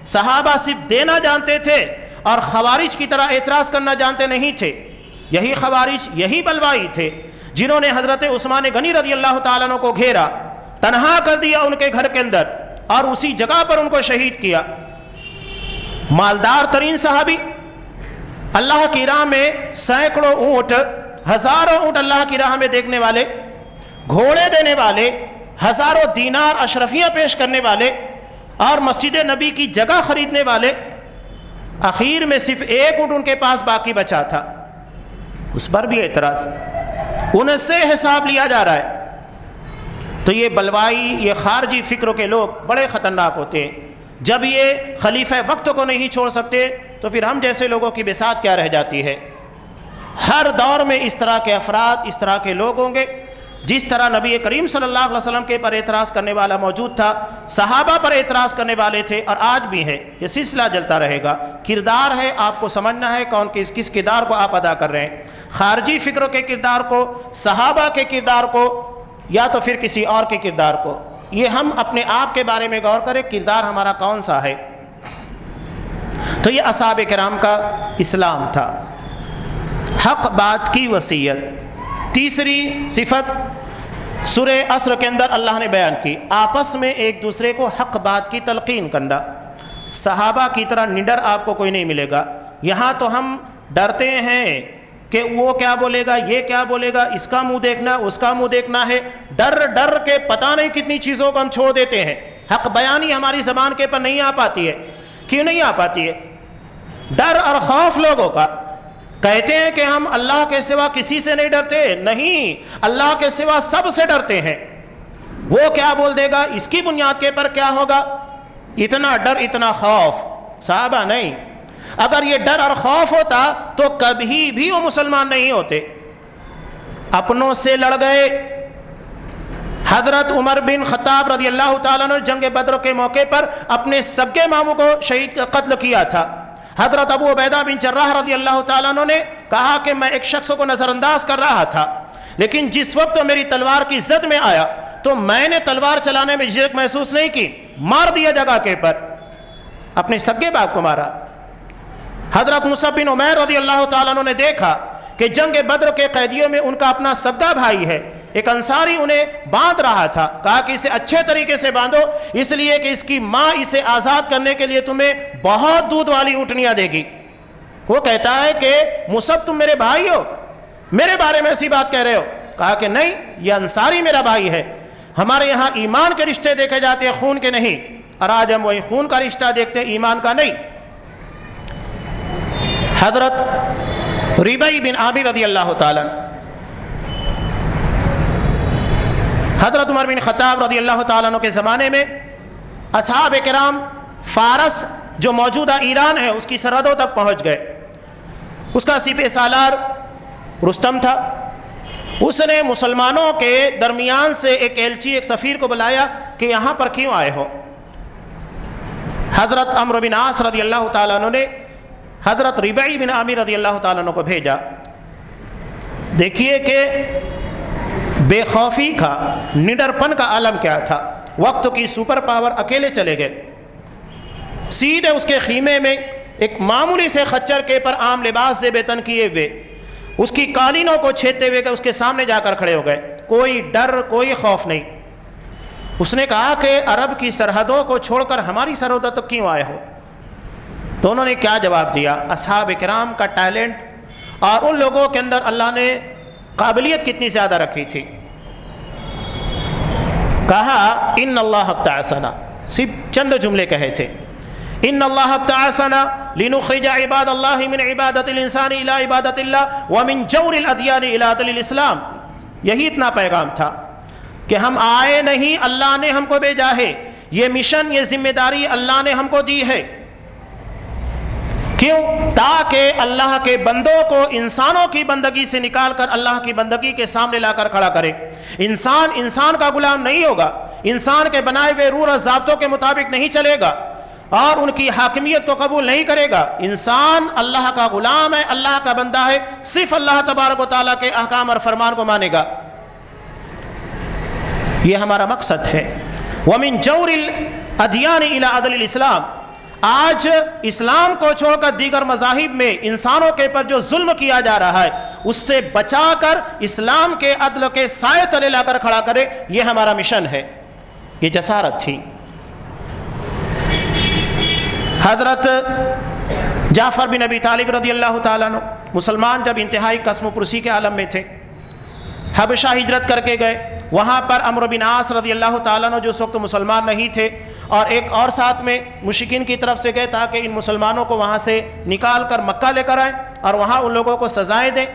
[SPEAKER 1] صحابہ صرف دینا جانتے تھے اور خوارج کی طرح اعتراض کرنا جانتے نہیں تھے۔ یہی خوارج، یہی بلوائی تھے جنہوں نے حضرت عثمان غنی رضی اللہ تعالیٰ عنہ کو گھیرا، تنہا کر دیا ان کے گھر کے اندر اور اسی جگہ پر ان کو شہید کیا۔ مالدار ترین صحابی، اللہ کی راہ میں سینکڑوں اونٹ، ہزاروں اونٹ اللہ کی راہ میں دیکھنے والے، گھوڑے دینے والے، ہزاروں دینار اشرفیاں پیش کرنے والے اور مسجد نبی کی جگہ خریدنے والے، آخر میں صرف ایک اونٹ ان کے پاس باقی بچا تھا، اس پر بھی اعتراض، ان سے حساب لیا جا رہا ہے۔ تو یہ بلوائی، یہ خارجی فکروں کے لوگ بڑے خطرناک ہوتے ہیں۔ جب یہ خلیفہ وقت کو نہیں چھوڑ سکتے تو پھر ہم جیسے لوگوں کی بساط کیا رہ جاتی ہے۔ ہر دور میں اس طرح کے افراد، اس طرح کے لوگ ہوں گے۔ جس طرح نبی کریم صلی اللہ علیہ وسلم کے پر اعتراض کرنے والا موجود تھا، صحابہ پر اعتراض کرنے والے تھے، اور آج بھی ہے، یہ سلسلہ چلتا رہے گا۔ کردار ہے، آپ کو سمجھنا ہے کون کس کردار کو آپ ادا کر رہے ہیں، خارجی فکروں کے کردار کو، صحابہ کے کردار کو، یا تو پھر کسی اور کے کردار کو۔ یہ ہم اپنے آپ کے بارے میں غور کریں، کردار ہمارا کون سا ہے۔ تو یہ اصحاب کرام کا اسلام تھا۔ حق بات کی وصیت، تیسری صفت سورہ عصر کے اندر اللہ نے بیان کی، آپس میں ایک دوسرے کو حق بات کی تلقین کرنا۔ صحابہ کی طرح نڈر آپ کو کوئی نہیں ملے گا۔ یہاں تو ہم ڈرتے ہیں کہ وہ کیا بولے گا، یہ کیا بولے گا، اس کا منہ دیکھنا، اس کا منہ دیکھنا ہے، ڈر کے پتہ نہیں کتنی چیزوں کو ہم چھوڑ دیتے ہیں۔ حق بیانی ہماری زبان کے پر نہیں آ پاتی ہے۔ کیوں نہیں آ پاتی ہے؟ ڈر اور خوف لوگوں کا۔ کہتے ہیں کہ ہم اللہ کے سوا کسی سے نہیں ڈرتے، نہیں، اللہ کے سوا سب سے ڈرتے ہیں۔ وہ کیا بول دے گا، اس کی بنیاد کے پر کیا ہوگا، اتنا ڈر، اتنا خوف۔ صحابہ نہیں۔ اگر یہ ڈر اور خوف ہوتا تو کبھی بھی وہ مسلمان نہیں ہوتے۔ اپنوں سے لڑ گئے۔ حضرت عمر بن خطاب رضی اللہ تعالیٰ نے جنگ بدر کے موقع پر اپنے سگے ماموں کو شہید قتل کیا تھا۔ حضرت ابو عبیدہ بن جراح رضی اللہ تعالیٰ نے کہا کہ میں ایک شخص کو نظر انداز کر رہا تھا، لیکن جس وقت میری تلوار کی زد میں آیا تو میں نے تلوار چلانے میں جھجک محسوس نہیں کی، مار دیا جگہ کے پر، اپنے سگے باپ کو مارا۔ حضرت مصعب بن عمیر رضی اللہ تعالیٰ نے دیکھا کہ جنگ بدر کے قیدیوں میں ان کا اپنا سگا بھائی ہے، ایک انصاری انہیں باندھ رہا تھا، کہا کہ اسے اچھے طریقے سے باندھو، اس لیے کہ اس کی ماں اسے آزاد کرنے کے لیے تمہیں بہت دودھ والی اونٹنیاں دے گی۔ وہ کہتا ہے کہ مصعب تم میرے بھائی ہو، میرے بارے میں ایسی بات کہہ رہے ہو؟ کہا کہ نہیں، یہ انصاری میرا بھائی ہے، ہمارے یہاں ایمان کے رشتے دیکھے جاتے ہیں، خون کے نہیں، اور آج ہم وہی خون کا رشتہ دیکھتے ہیں، ایمان کا نہیں۔ حضرت ربیع بن عامر رضی اللہ تعالیٰ، حضرت عمر بن خطاب رضی اللہ تعالیٰ عنہ کے زمانے میں اصحاب کرام فارس جو موجودہ ایران ہے اس کی سرحدوں تک پہنچ گئے۔ اس کا سپہ سالار رستم تھا، اس نے مسلمانوں کے درمیان سے ایک ایلچی، ایک سفیر کو بلایا کہ یہاں پر کیوں آئے ہو؟ حضرت عمرو بن عاص رضی اللہ تعالیٰ عنہ نے حضرت ربیع بن عامر رضی اللہ تعالیٰ عنہ کو بھیجا۔ دیکھیے کہ بے خوفی کا، نڈر پن کا عالم کیا تھا۔ وقت کی سپر پاور اکیلے چلے گئے، سیدھے اس کے خیمے میں ایک معمولی سے خچر کے پر عام لباس سے بےتن کیے ہوئے، اس کی قالینوں کو چھیدتے ہوئے اس کے سامنے جا کر کھڑے ہو گئے، کوئی ڈر کوئی خوف نہیں۔ اس نے کہا کہ عرب کی سرحدوں کو چھوڑ کر ہماری سرحدوں تک کیوں آئے ہو؟ تو انہوں نے کیا جواب دیا؟ اصحاب کرام کا ٹیلنٹ اور ان لوگوں کے اندر اللہ نے قابلیت کتنی زیادہ رکھی تھی۔ کہا ان اللہ ابتعثنا، صرف چند جملے کہے تھے، ان اللہ ابتعثنا لنخرج عباد اللہ من عبادت الانسان الى عبادت اللہ ومن جور الادیان الى عدل الاسلام۔ یہی اتنا پیغام تھا کہ ہم آئے نہیں، اللہ نے ہم کو بھیجا ہے، یہ مشن، یہ ذمہ داری اللہ نے ہم کو دی ہے۔ کیوں؟ تاکہ اللہ کے بندوں کو انسانوں کی بندگی سے نکال کر اللہ کی بندگی کے سامنے لا کر کھڑا کرے۔ انسان کا غلام نہیں ہوگا، انسان کے بنائے ہوئے رول اور ضابطوں کے مطابق نہیں چلے گا اور ان کی حاکمیت کو قبول نہیں کرے گا۔ انسان اللہ کا غلام ہے، اللہ کا بندہ ہے، صرف اللہ تبارک و تعالیٰ کے احکام اور فرمان کو مانے گا۔ یہ ہمارا مقصد ہے۔ وَمِن جَوْرِ الْأَدْيَانِ إِلَىٰ عَدْلِ الْإِسْلَامِ۔ آج اسلام کو چھوڑ کر دیگر مذاہب میں انسانوں کے پر جو ظلم کیا جا رہا ہے اس سے بچا کر اسلام کے عدل کے سائے تلے لا کر کھڑا کرے، یہ ہمارا مشن ہے، یہ جسارت تھی۔ حضرت جعفر بن ابی طالب رضی اللہ تعالیٰ عنہ مسلمان جب انتہائی قسم و پرسی کے عالم میں تھے، حبشہ ہجرت کر کے گئے، وہاں پر عمرو بن عاص رضی اللہ تعالیٰ عنہ جو اس وقت مسلمان نہیں تھے اور ایک اور ساتھ میں مشرکین کی طرف سے گئے تاکہ ان مسلمانوں کو وہاں سے نکال کر مکہ لے کر آئیں اور وہاں ان لوگوں کو سزائیں دیں۔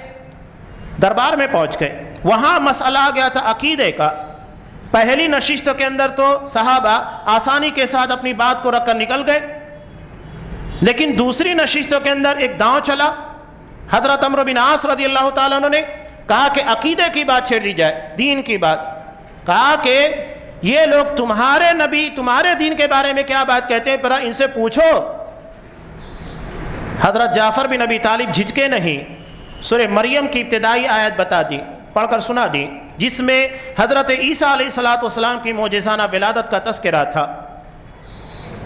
[SPEAKER 1] دربار میں پہنچ گئے، وہاں مسئلہ آ گیا تھا عقیدے کا۔ پہلی نشست کے اندر تو صحابہ آسانی کے ساتھ اپنی بات کو رکھ کر نکل گئے، لیکن دوسری نشستوں کے اندر ایک داؤں چلا۔ حضرت عمرو بن عاص رضی اللہ تعالیٰ عنہ نے کہا کہ عقیدے کی بات چھیڑ دی جائے، دین کی بات۔ کہا کہ یہ لوگ تمہارے نبی تمہارے دین کے بارے میں کیا بات کہتے ہیں، پر ان سے پوچھو۔ حضرت جعفر بن ابی طالب جھجکے نہیں، سورہ مریم کی ابتدائی آیت بتا دی، پڑھ کر سنا دی، جس میں حضرت عیسیٰ علیہ السلام کی معجزانہ ولادت کا تذکرہ تھا۔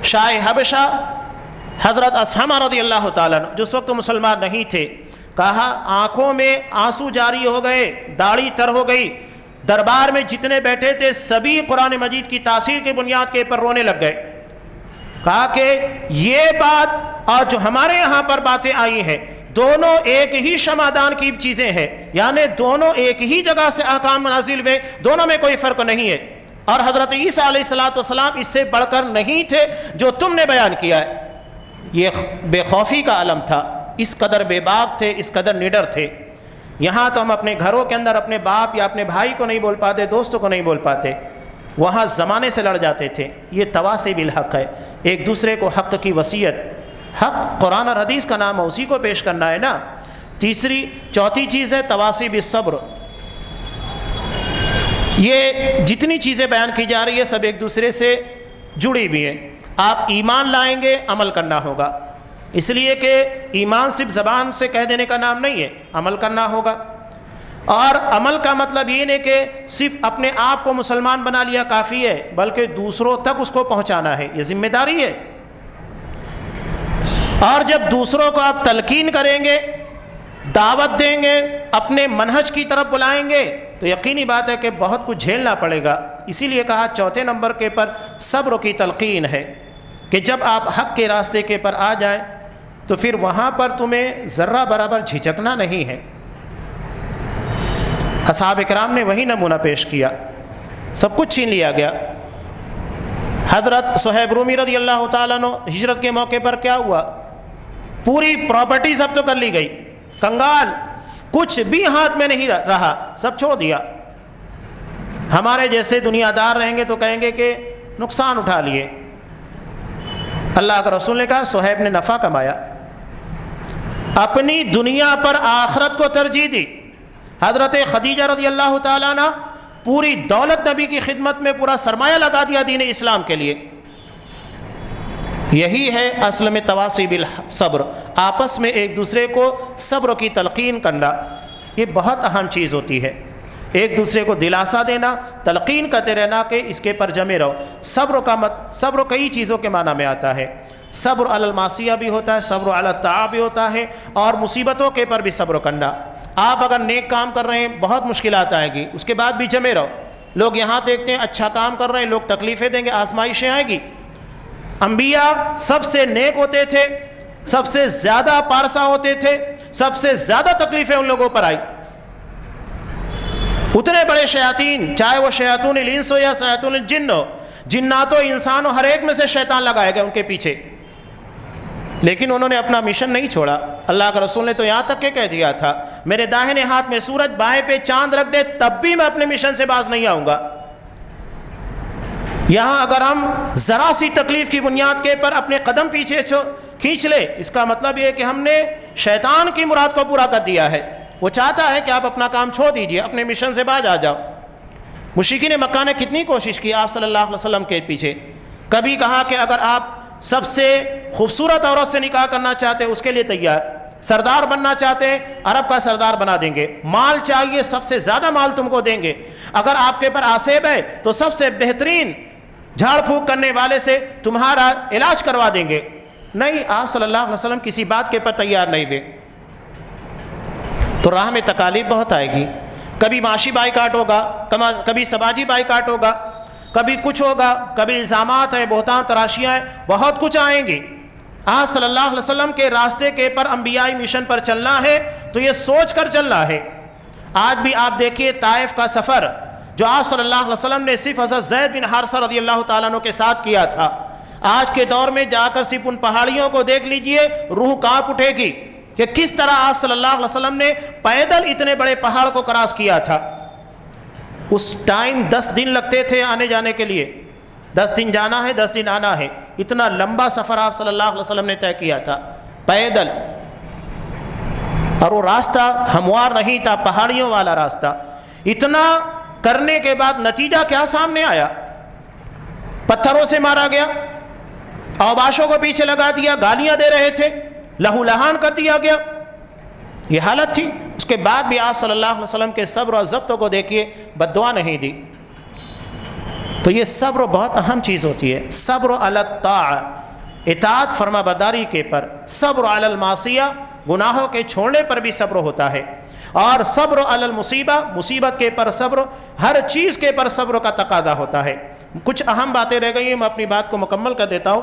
[SPEAKER 1] شاہ حبشہ حضرت اسحمہ رضی اللہ تعالیٰ عنہ جس وقت مسلمان نہیں تھے، کہا آنکھوں میں آنسو جاری ہو گئے، داڑھی تر ہو گئی، دربار میں جتنے بیٹھے تھے سبھی قرآن مجید کی تاثیر کی بنیاد کے پر رونے لگ گئے۔ کہا کہ یہ بات اور جو ہمارے یہاں پر باتیں آئی ہیں دونوں ایک ہی شمادان کی چیزیں ہیں، یعنی دونوں ایک ہی جگہ سے احکام نازل ہوئے، دونوں میں کوئی فرق نہیں ہے، اور حضرت عیسیٰ علیہ السلام اس سے بڑھ کر نہیں تھے جو تم نے بیان کیا ہے۔ یہ بے خوفی کا عالم تھا، اس قدر بے باک تھے، اس قدر نڈر تھے۔ یہاں تو ہم اپنے گھروں کے اندر اپنے باپ یا اپنے بھائی کو نہیں بول پاتے، دوستوں کو نہیں بول پاتے، وہاں زمانے سے لڑ جاتے تھے۔ یہ تواصی بالحق ہے، ایک دوسرے کو حق کی وصیت، حق قرآن اور حدیث کا نام ہے، اسی کو پیش کرنا ہے نا۔ چوتھی چیز ہے تواصی بالصبر۔ یہ جتنی چیزیں بیان کی جا رہی ہے سب ایک دوسرے سے جڑی ہوئی ہیں۔ آپ ایمان لائیں گے، عمل کرنا ہوگا، اس لیے کہ ایمان صرف زبان سے کہہ دینے کا نام نہیں ہے، عمل کرنا ہوگا۔ اور عمل کا مطلب یہ نہیں کہ صرف اپنے آپ کو مسلمان بنا لیا کافی ہے، بلکہ دوسروں تک اس کو پہنچانا ہے، یہ ذمہ داری ہے۔ اور جب دوسروں کو آپ تلقین کریں گے، دعوت دیں گے، اپنے منہج کی طرف بلائیں گے، تو یقینی بات ہے کہ بہت کچھ جھیلنا پڑے گا۔ اسی لیے کہا چوتھے نمبر کے پر صبر کی تلقین ہے کہ جب آپ حق کے راستے کے پر آ جائیں تو پھر وہاں پر تمہیں ذرہ برابر جھجکنا نہیں ہے۔ اصحاب کرام نے وہی نمونہ پیش کیا، سب کچھ چھین لیا گیا۔ حضرت صہیب رومی رضی اللہ تعالیٰ عنہ ہجرت کے موقع پر کیا ہوا؟ پوری پراپرٹی سب تو کر لی گئی، کنگال، کچھ بھی ہاتھ میں نہیں رہا، سب چھوڑ دیا۔ ہمارے جیسے دنیا دار رہیں گے تو کہیں گے کہ نقصان اٹھا لیے، اللہ کا رسول نے کہا صہیب نے نفع کمایا، اپنی دنیا پر آخرت کو ترجیح دی۔ حضرت خدیجہ رضی اللہ تعالیٰ عنہ پوری دولت نبی کی خدمت میں پورا سرمایہ لگا دیا دین اسلام کے لیے۔ یہی ہے اصل میں تواصی بالصبر، آپس میں ایک دوسرے کو صبر کی تلقین کرنا، یہ بہت اہم چیز ہوتی ہے۔ ایک دوسرے کو دلاسا دینا، تلقین کرتے رہنا کہ اس کے پر جمے رہو۔ صبر کئی چیزوں کے معنی میں آتا ہے، صبر علی المعصیہ بھی ہوتا ہے، صبر علی الطاعہ بھی ہوتا ہے، اور مصیبتوں کے پر بھی صبر کرنا۔ آپ اگر نیک کام کر رہے ہیں بہت مشکلات آئے گی، اس کے بعد بھی جمے رہو۔ لوگ یہاں دیکھتے ہیں اچھا کام کر رہے ہیں، لوگ تکلیفیں دیں گے، آزمائشیں آئیں گی۔ انبیاء سب سے نیک ہوتے تھے، سب سے زیادہ پارسا ہوتے تھے، سب سے زیادہ تکلیفیں ان لوگوں پر آئی۔ اتنے بڑے شیاطین، چاہے وہ شیاطین الانس ہو یا شیاطین الجن ہو، جنات و انسان ہو، ہر ایک میں سے شیطان لگائے گئے ان کے پیچھے، لیکن انہوں نے اپنا مشن نہیں چھوڑا۔ اللہ کے رسول نے تو یہاں تک کہ کہہ دیا تھا میرے داہنے ہاتھ میں سورج بائیں پہ چاند رکھ دے تب بھی میں اپنے مشن سے باز نہیں آؤں گا۔ یہاں اگر ہم ذرا سی تکلیف کی بنیاد کے پر اپنے قدم پیچھے کھینچ لے، اس کا مطلب یہ کہ ہم نے شیطان کی مراد کو پورا کر دیا ہے۔ وہ چاہتا ہے کہ آپ اپنا کام چھوڑ دیجئے، اپنے مشن سے باز آ جاؤ۔ مشرکین مکہ نے کتنی کوشش کی آپ صلی اللہ علیہ وسلم کے پیچھے، کبھی کہا کہ اگر آپ سب سے خوبصورت عورت سے نکاح کرنا چاہتے ہیں اس کے لیے تیار، سردار بننا چاہتے ہیں عرب کا سردار بنا دیں گے، مال چاہیے سب سے زیادہ مال تم کو دیں گے، اگر آپ کے پر آسیب ہے تو سب سے بہترین جھاڑ پھونک کرنے والے سے تمہارا علاج کروا دیں گے۔ نہیں، آپ صلی اللہ علیہ وسلم کسی بات کے پر تیار نہیں ہوئے۔ تو راہ میں تکالیف بہت آئے گی، کبھی معاشی بائیکاٹ ہوگا، کبھی سماجی بائیکاٹ ہوگا، کبھی کچھ ہوگا، کبھی الزامات ہیں، بہتان تراشیاں ہیں، بہت کچھ آئیں گی۔ آپ صلی اللہ علیہ وسلم کے راستے کے پر انبیائی مشن پر چلنا ہے تو یہ سوچ کر چلنا ہے۔ آج بھی آپ دیکھیے طائف کا سفر جو آپ صلی اللہ علیہ وسلم نے صرف حضرت زید بن حارثہ رضی اللہ تعالیٰ عنہ کے ساتھ کیا تھا، آج کے دور میں جا کر صرف ان پہاڑیوں کو دیکھ لیجئے، روح کانپ اٹھے گی کہ کس طرح آپ صلی اللہ علیہ وسلم نے پیدل اتنے بڑے پہاڑ کو کراس کیا تھا۔ اس ٹائم 10 دن لگتے تھے آنے جانے کے لیے، 10 دن جانا ہے 10 دن آنا ہے، اتنا لمبا سفر آپ صلی اللہ علیہ وسلم نے طے کیا تھا پیدل، اور وہ راستہ ہموار نہیں تھا، پہاڑیوں والا راستہ۔ اتنا کرنے کے بعد نتیجہ کیا سامنے آیا؟ پتھروں سے مارا گیا، اوباشوں کو پیچھے لگا دیا، گالیاں دے رہے تھے، لہو لہان کر دیا گیا، یہ حالت تھی۔ اس کے بعد بھی آپ صلی اللہ علیہ وسلم کے صبر اور ضبط کو دیکھیے، بد دعا نہیں دی۔ تو یہ صبر بہت اہم چیز ہوتی ہے، صبر علی الطاعہ، اطاعت فرما برداری کے پر، صبر علی المعصیہ، گناہوں کے چھوڑنے پر بھی صبر ہوتا ہے، اور صبر علی المصیبہ، مصیبت کے پر صبر، ہر چیز کے پر صبر کا تقاضا ہوتا ہے۔ کچھ اہم باتیں رہ گئی ہیں، میں اپنی بات کو مکمل کر دیتا ہوں۔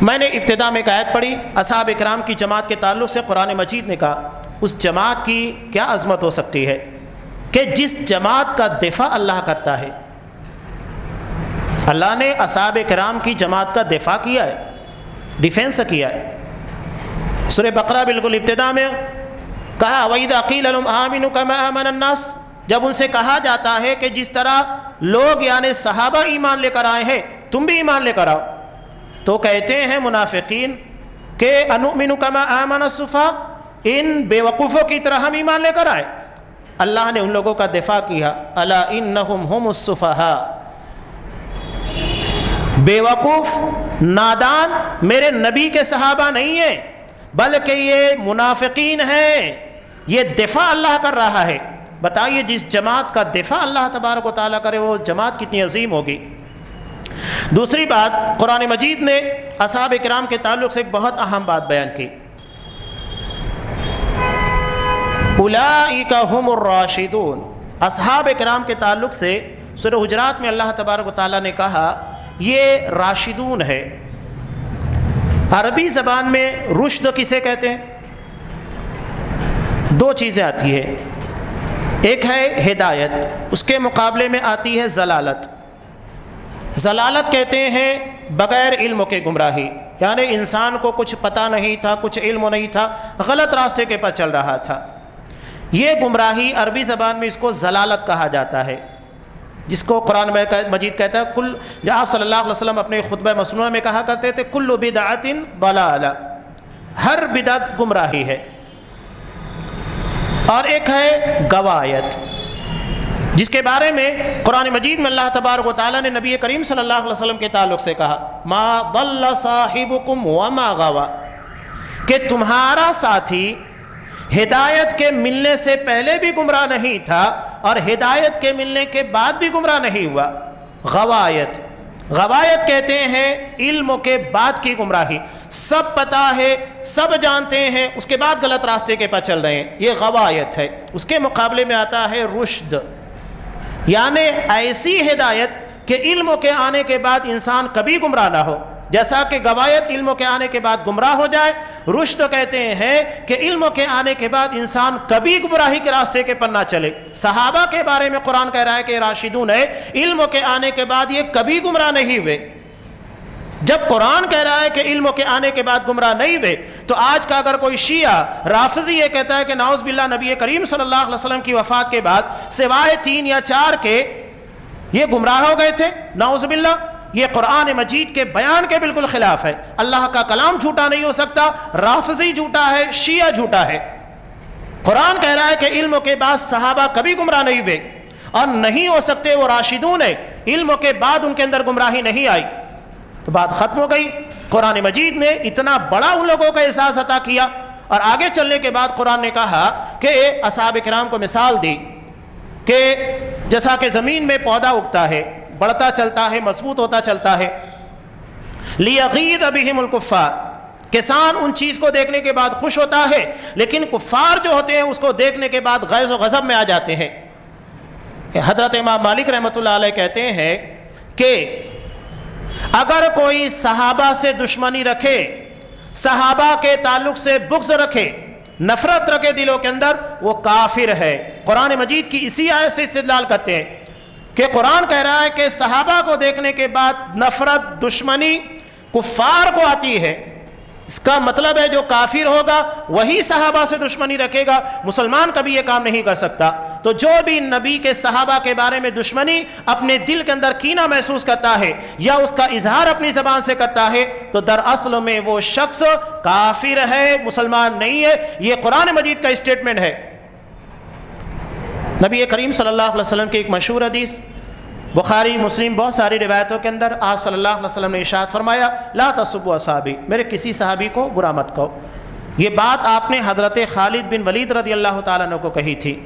[SPEAKER 1] میں نے ابتدا میں ایک آیت پڑھی اصحاب اکرام کی جماعت کے تعلق سے، قرآن مجید نے کہا اس جماعت کی کیا عظمت ہو سکتی ہے کہ جس جماعت کا دفاع اللہ کرتا ہے۔ اللہ نے اصحاب کرام کی جماعت کا دفاع کیا ہے، ڈیفینس کیا ہے۔ سورہ بقرہ بالکل ابتدا میں کہا وَإِذَا قِيلَ لَهُمْ آمِنُوا كَمَا آمَنَ النَّاسُ، جب ان سے کہا جاتا ہے کہ جس طرح لوگ یعنی صحابہ ایمان لے کر آئے ہیں تم بھی ایمان لے کر آؤ، تو کہتے ہیں منافقین کہ اَنُؤْمِنُ كَمَا آمَنَ السُّفَهَاءُ، ان بے وقوفوں کی طرح ہم ایمان لے کر آئے۔ اللہ نے ان لوگوں کا دفاع کیا، الا انہم ہم السفہاء، بے وقوف نادان میرے نبی کے صحابہ نہیں ہیں بلکہ یہ منافقین ہیں، یہ دفاع اللہ کر رہا ہے۔ بتائیے جس جماعت کا دفاع اللہ تبارک و تعالیٰ کرے وہ جماعت کتنی عظیم ہوگی۔ دوسری بات، قرآن مجید نے اصحاب کرام کے تعلق سے ایک بہت اہم بات بیان کی، اولئک ہم الراشدون۔ اصحاب کرام کے تعلق سے سورہ حجرات میں اللہ تبارک و تعالیٰ نے کہا یہ راشدون ہے، عربی زبان میں رشد کسے کہتے ہیں؟ دو چیزیں آتی ہے، ایک ہے ہدایت، اس کے مقابلے میں آتی ہے ضلالت۔ ضلالت کہتے ہیں بغیر علم کے گمراہی، یعنی انسان کو کچھ پتہ نہیں تھا، کچھ علم نہیں تھا، غلط راستے کے پر چل رہا تھا، یہ گمراہی عربی زبان میں اس کو ضلالت کہا جاتا ہے، جس کو قرآن مجید کہتا ہے آپ صلی اللہ علیہ وسلم اپنے خطبہ مسنونہ میں کہا کرتے تھے کل بدعت ضلالہ، ہر بدعت گمراہی ہے۔ اور ایک ہے غوایت، جس کے بارے میں قرآن مجید میں اللہ تبارک و تعالیٰ نے نبی کریم صلی اللہ علیہ وسلم کے تعلق سے کہا ما ضل صاحبکم وما غوا، کہ تمہارا ساتھی ہدایت کے ملنے سے پہلے بھی گمراہ نہیں تھا اور ہدایت کے ملنے کے بعد بھی گمراہ نہیں ہوا۔ غوایت کہتے ہیں علم کے بعد کی گمراہی، سب پتہ ہے، سب جانتے ہیں، اس کے بعد غلط راستے کے پر چل رہے ہیں، یہ غوایت ہے۔ اس کے مقابلے میں آتا ہے رشد، یعنی ایسی ہدایت کہ علم کے آنے کے بعد انسان کبھی گمراہ نہ ہو، جیسا کہ غوایت علم کے آنے کے بعد گمراہ ہو جائے، رشد کہتے ہیں کہ علم کے آنے کے بعد انسان کبھی گمراہی کے راستے کے پر نہ چلے۔ صحابہ کے بارے میں قرآن کہہ رہا ہے کہ راشدون ہے، علم کے آنے کے بعد یہ کبھی گمراہ نہیں ہوئے۔ جب قرآن کہہ رہا ہے کہ علم کے آنے کے بعد گمراہ نہیں ہوئے، تو آج کا اگر کوئی شیعہ رافضی یہ کہتا ہے کہ نعوذ باللہ نبی کریم صلی اللہ علیہ وسلم کی وفات کے بعد سوائے 3 یا 4 کے یہ گمراہ ہو گئے تھے، نعوذ باللہ، یہ قرآن مجید کے بیان کے بالکل خلاف ہے۔ اللہ کا کلام جھوٹا نہیں ہو سکتا، رافضی جھوٹا ہے، شیعہ جھوٹا ہے۔ قرآن کہہ رہا ہے کہ علم کے بعد صحابہ کبھی گمراہ نہیں ہوئے اور نہیں ہو سکتے، وہ راشدون ہے، علم کے بعد ان کے اندر گمراہی نہیں آئی، تو بات ختم ہو گئی۔ قرآن مجید نے اتنا بڑا ان لوگوں کا احساس عطا کیا، اور آگے چلنے کے بعد قرآن نے کہا کہ اصحاب کرام کو مثال دی کہ جیسا کہ زمین میں پودا اگتا ہے، بڑھتا چلتا ہے، مضبوط ہوتا چلتا ہے، لیغیظ بہم الکفار، کسان ان چیز کو دیکھنے کے بعد خوش ہوتا ہے، لیکن کفار جو ہوتے ہیں اس کو دیکھنے کے بعد غیظ و غضب میں آ جاتے ہیں۔ حضرت امام مالک رحمۃ اللہ علیہ کہتے ہیں کہ اگر کوئی صحابہ سے دشمنی رکھے، صحابہ کے تعلق سے بغض رکھے، نفرت رکھے دلوں کے اندر، وہ کافر ہے۔ قرآن مجید کی اسی آیت سے استدلال کرتے ہیں کہ قرآن کہہ رہا ہے کہ صحابہ کو دیکھنے کے بعد نفرت، دشمنی کفار کو آتی ہے، اس کا مطلب ہے جو کافر ہوگا وہی صحابہ سے دشمنی رکھے گا، مسلمان کبھی یہ کام نہیں کر سکتا۔ تو جو بھی نبی کے صحابہ کے بارے میں دشمنی اپنے دل کے اندر کینہ محسوس کرتا ہے یا اس کا اظہار اپنی زبان سے کرتا ہے، تو دراصل میں وہ شخص کافر ہے، مسلمان نہیں ہے۔ یہ قرآن مجید کا اسٹیٹمنٹ ہے۔ نبی کریم صلی اللہ علیہ وسلم کی ایک مشہور حدیث، بخاری مسلم بہت ساری روایتوں کے اندر آپ صلی اللہ علیہ وسلم نے ارشاد فرمایا لا تسبوا اصحابی، میرے کسی صحابی کو برا مت کہو۔ یہ بات آپ نے حضرت خالد بن ولید رضی اللہ تعالیٰ عنہ کو کہی تھی،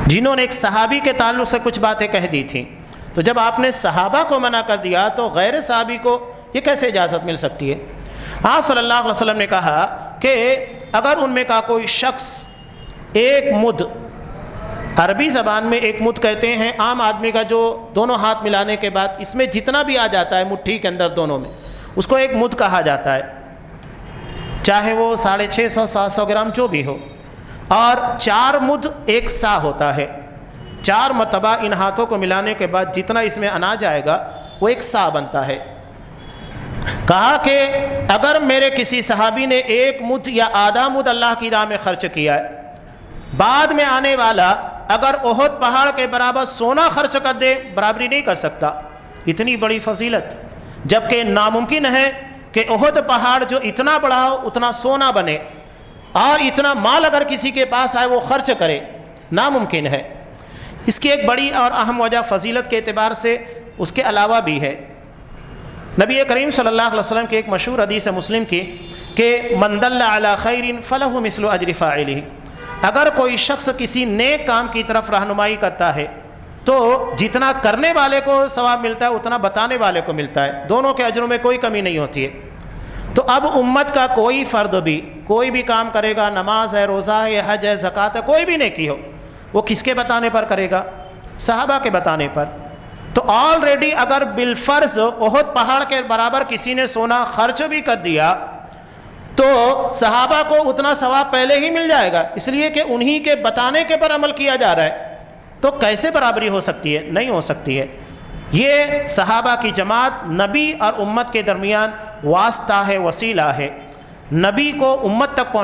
[SPEAKER 1] جنہوں نے ایک صحابی کے تعلق سے کچھ باتیں کہہ دی تھیں۔ تو جب آپ نے صحابہ کو منع کر دیا تو غیر صحابی کو یہ کیسے اجازت مل سکتی ہے؟ آپ صلی اللہ علیہ وسلم نے کہا کہ اگر ان میں کا کوئی شخص ایک مد، عربی زبان میں ایک مد کہتے ہیں عام آدمی کا جو دونوں ہاتھ ملانے کے بعد اس میں جتنا بھی آ جاتا ہے مٹھی کے اندر دونوں میں، اس کو ایک مد کہا جاتا ہے، چاہے وہ 650 700 گرام جو بھی ہو، اور 4 مد ایک سا ہوتا ہے، 4 مرتبہ ان ہاتھوں کو ملانے کے بعد جتنا اس میں اناج آئے گا وہ ایک سا بنتا ہے۔ کہا کہ اگر میرے کسی صحابی نے 1 مد یا آدھا مد اللہ کی راہ میں خرچ کیا ہے، بعد میں آنے والا اگر احد پہاڑ کے برابر سونا خرچ کر دے برابری نہیں کر سکتا، اتنی بڑی فضیلت، جبکہ ناممکن ہے کہ احد پہاڑ جو اتنا بڑا ہو اتنا سونا بنے، اور اتنا مال اگر کسی کے پاس آئے وہ خرچ کرے، ناممکن ہے۔ اس کی ایک بڑی اور اہم وجہ فضیلت کے اعتبار سے اس کے علاوہ بھی ہے۔ نبی کریم صلی اللہ علیہ وسلم کی ایک مشہور حدیث ہے مسلم کی کہ من دل علی خیر فلہ مثل اجر فاعلہ، اگر کوئی شخص کسی نیک کام کی طرف رہنمائی کرتا ہے تو جتنا کرنے والے کو ثواب ملتا ہے اتنا بتانے والے کو ملتا ہے، دونوں کے اجروں میں کوئی کمی نہیں ہوتی ہے۔ تو اب امت کا کوئی فرد بھی کوئی بھی کام کرے گا، نماز ہے، روزہ ہے، حج ہے، زکوٰۃ ہے، کوئی بھی نیکی ہو، وہ کس کے بتانے پر کرے گا؟ صحابہ کے بتانے پر۔ تو تو آلریڈی اگر بالفرض احد پہاڑ کے برابر کسی نے سونا خرچ بھی کر دیا تو صحابہ کو اتنا ثواب پہلے ہی مل جائے گا، اس لیے کہ انہی کے بتانے کے پر عمل کیا جا رہا ہے۔ تو کیسے برابری ہو سکتی ہے؟ نہیں ہو سکتی ہے۔ یہ صحابہ کی جماعت نبی اور امت کے درمیان واسطہ ہے، وسیلہ ہے۔ نبی کو امت تک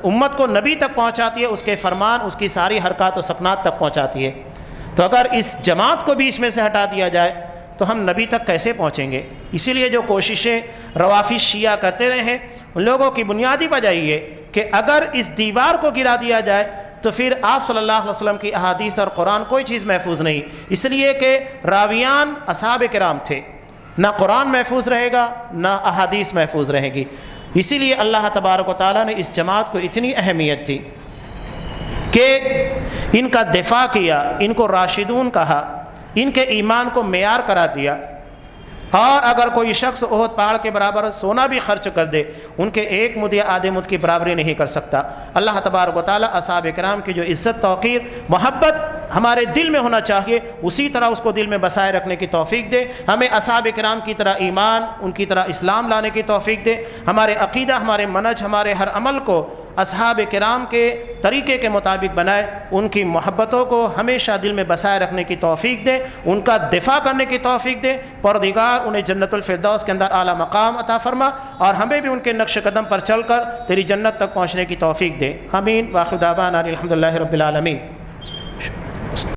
[SPEAKER 1] امت کو نبی تک پہنچاتی ہے، اس کے فرمان، اس کی ساری حرکات و سکنات تک پہنچاتی ہے۔ تو اگر اس جماعت کو بیچ میں سے ہٹا دیا جائے تو ہم نبی تک کیسے پہنچیں گے؟ اسی لیے جو کوششیں روافض شیعہ کرتے رہے ہیں، ان لوگوں کی بنیادی وجہ یہ کہ اگر اس دیوار کو گرا دیا جائے تو پھر آپ صلی اللہ علیہ وسلم کی احادیث اور قرآن کوئی چیز محفوظ نہیں، اس لیے کہ راویان اصحاب کرام تھے، نہ قرآن محفوظ رہے گا نہ احادیث محفوظ رہے گی۔ اسی لیے اللہ تبارک و تعالیٰ نے اس جماعت کو اتنی اہمیت دی کہ ان کا دفاع کیا، ان کو راشدون کہا، ان کے ایمان کو معیار قرار دیا۔ اور اگر کوئی شخص احد پہاڑ کے برابر سونا بھی خرچ کر دے، ان کے ایک مد یا آدھے مد کی برابری نہیں کر سکتا۔ اللہ تبارک و تعالیٰ اصحاب کرام کی جو عزت، توقیر، محبت ہمارے دل میں ہونا چاہیے، اسی طرح اس کو دل میں بسائے رکھنے کی توفیق دے۔ ہمیں اصحاب کرام کی طرح ایمان، ان کی طرح اسلام لانے کی توفیق دے۔ ہمارے عقیدہ، ہمارے منہج، ہمارے ہر عمل کو اصحاب کرام کے طریقے کے مطابق بنائے، ان کی محبتوں کو ہمیشہ دل میں بسائے رکھنے کی توفیق دے، ان کا دفاع کرنے کی توفیق دے۔ پروردگار انہیں جنت الفردوس کے اندر اعلیٰ مقام عطا فرما، اور ہمیں بھی ان کے نقش قدم پر چل کر تیری جنت تک پہنچنے کی توفیق دے۔ آمین۔ وآخر دعوانا الحمد للہ رب العالمین۔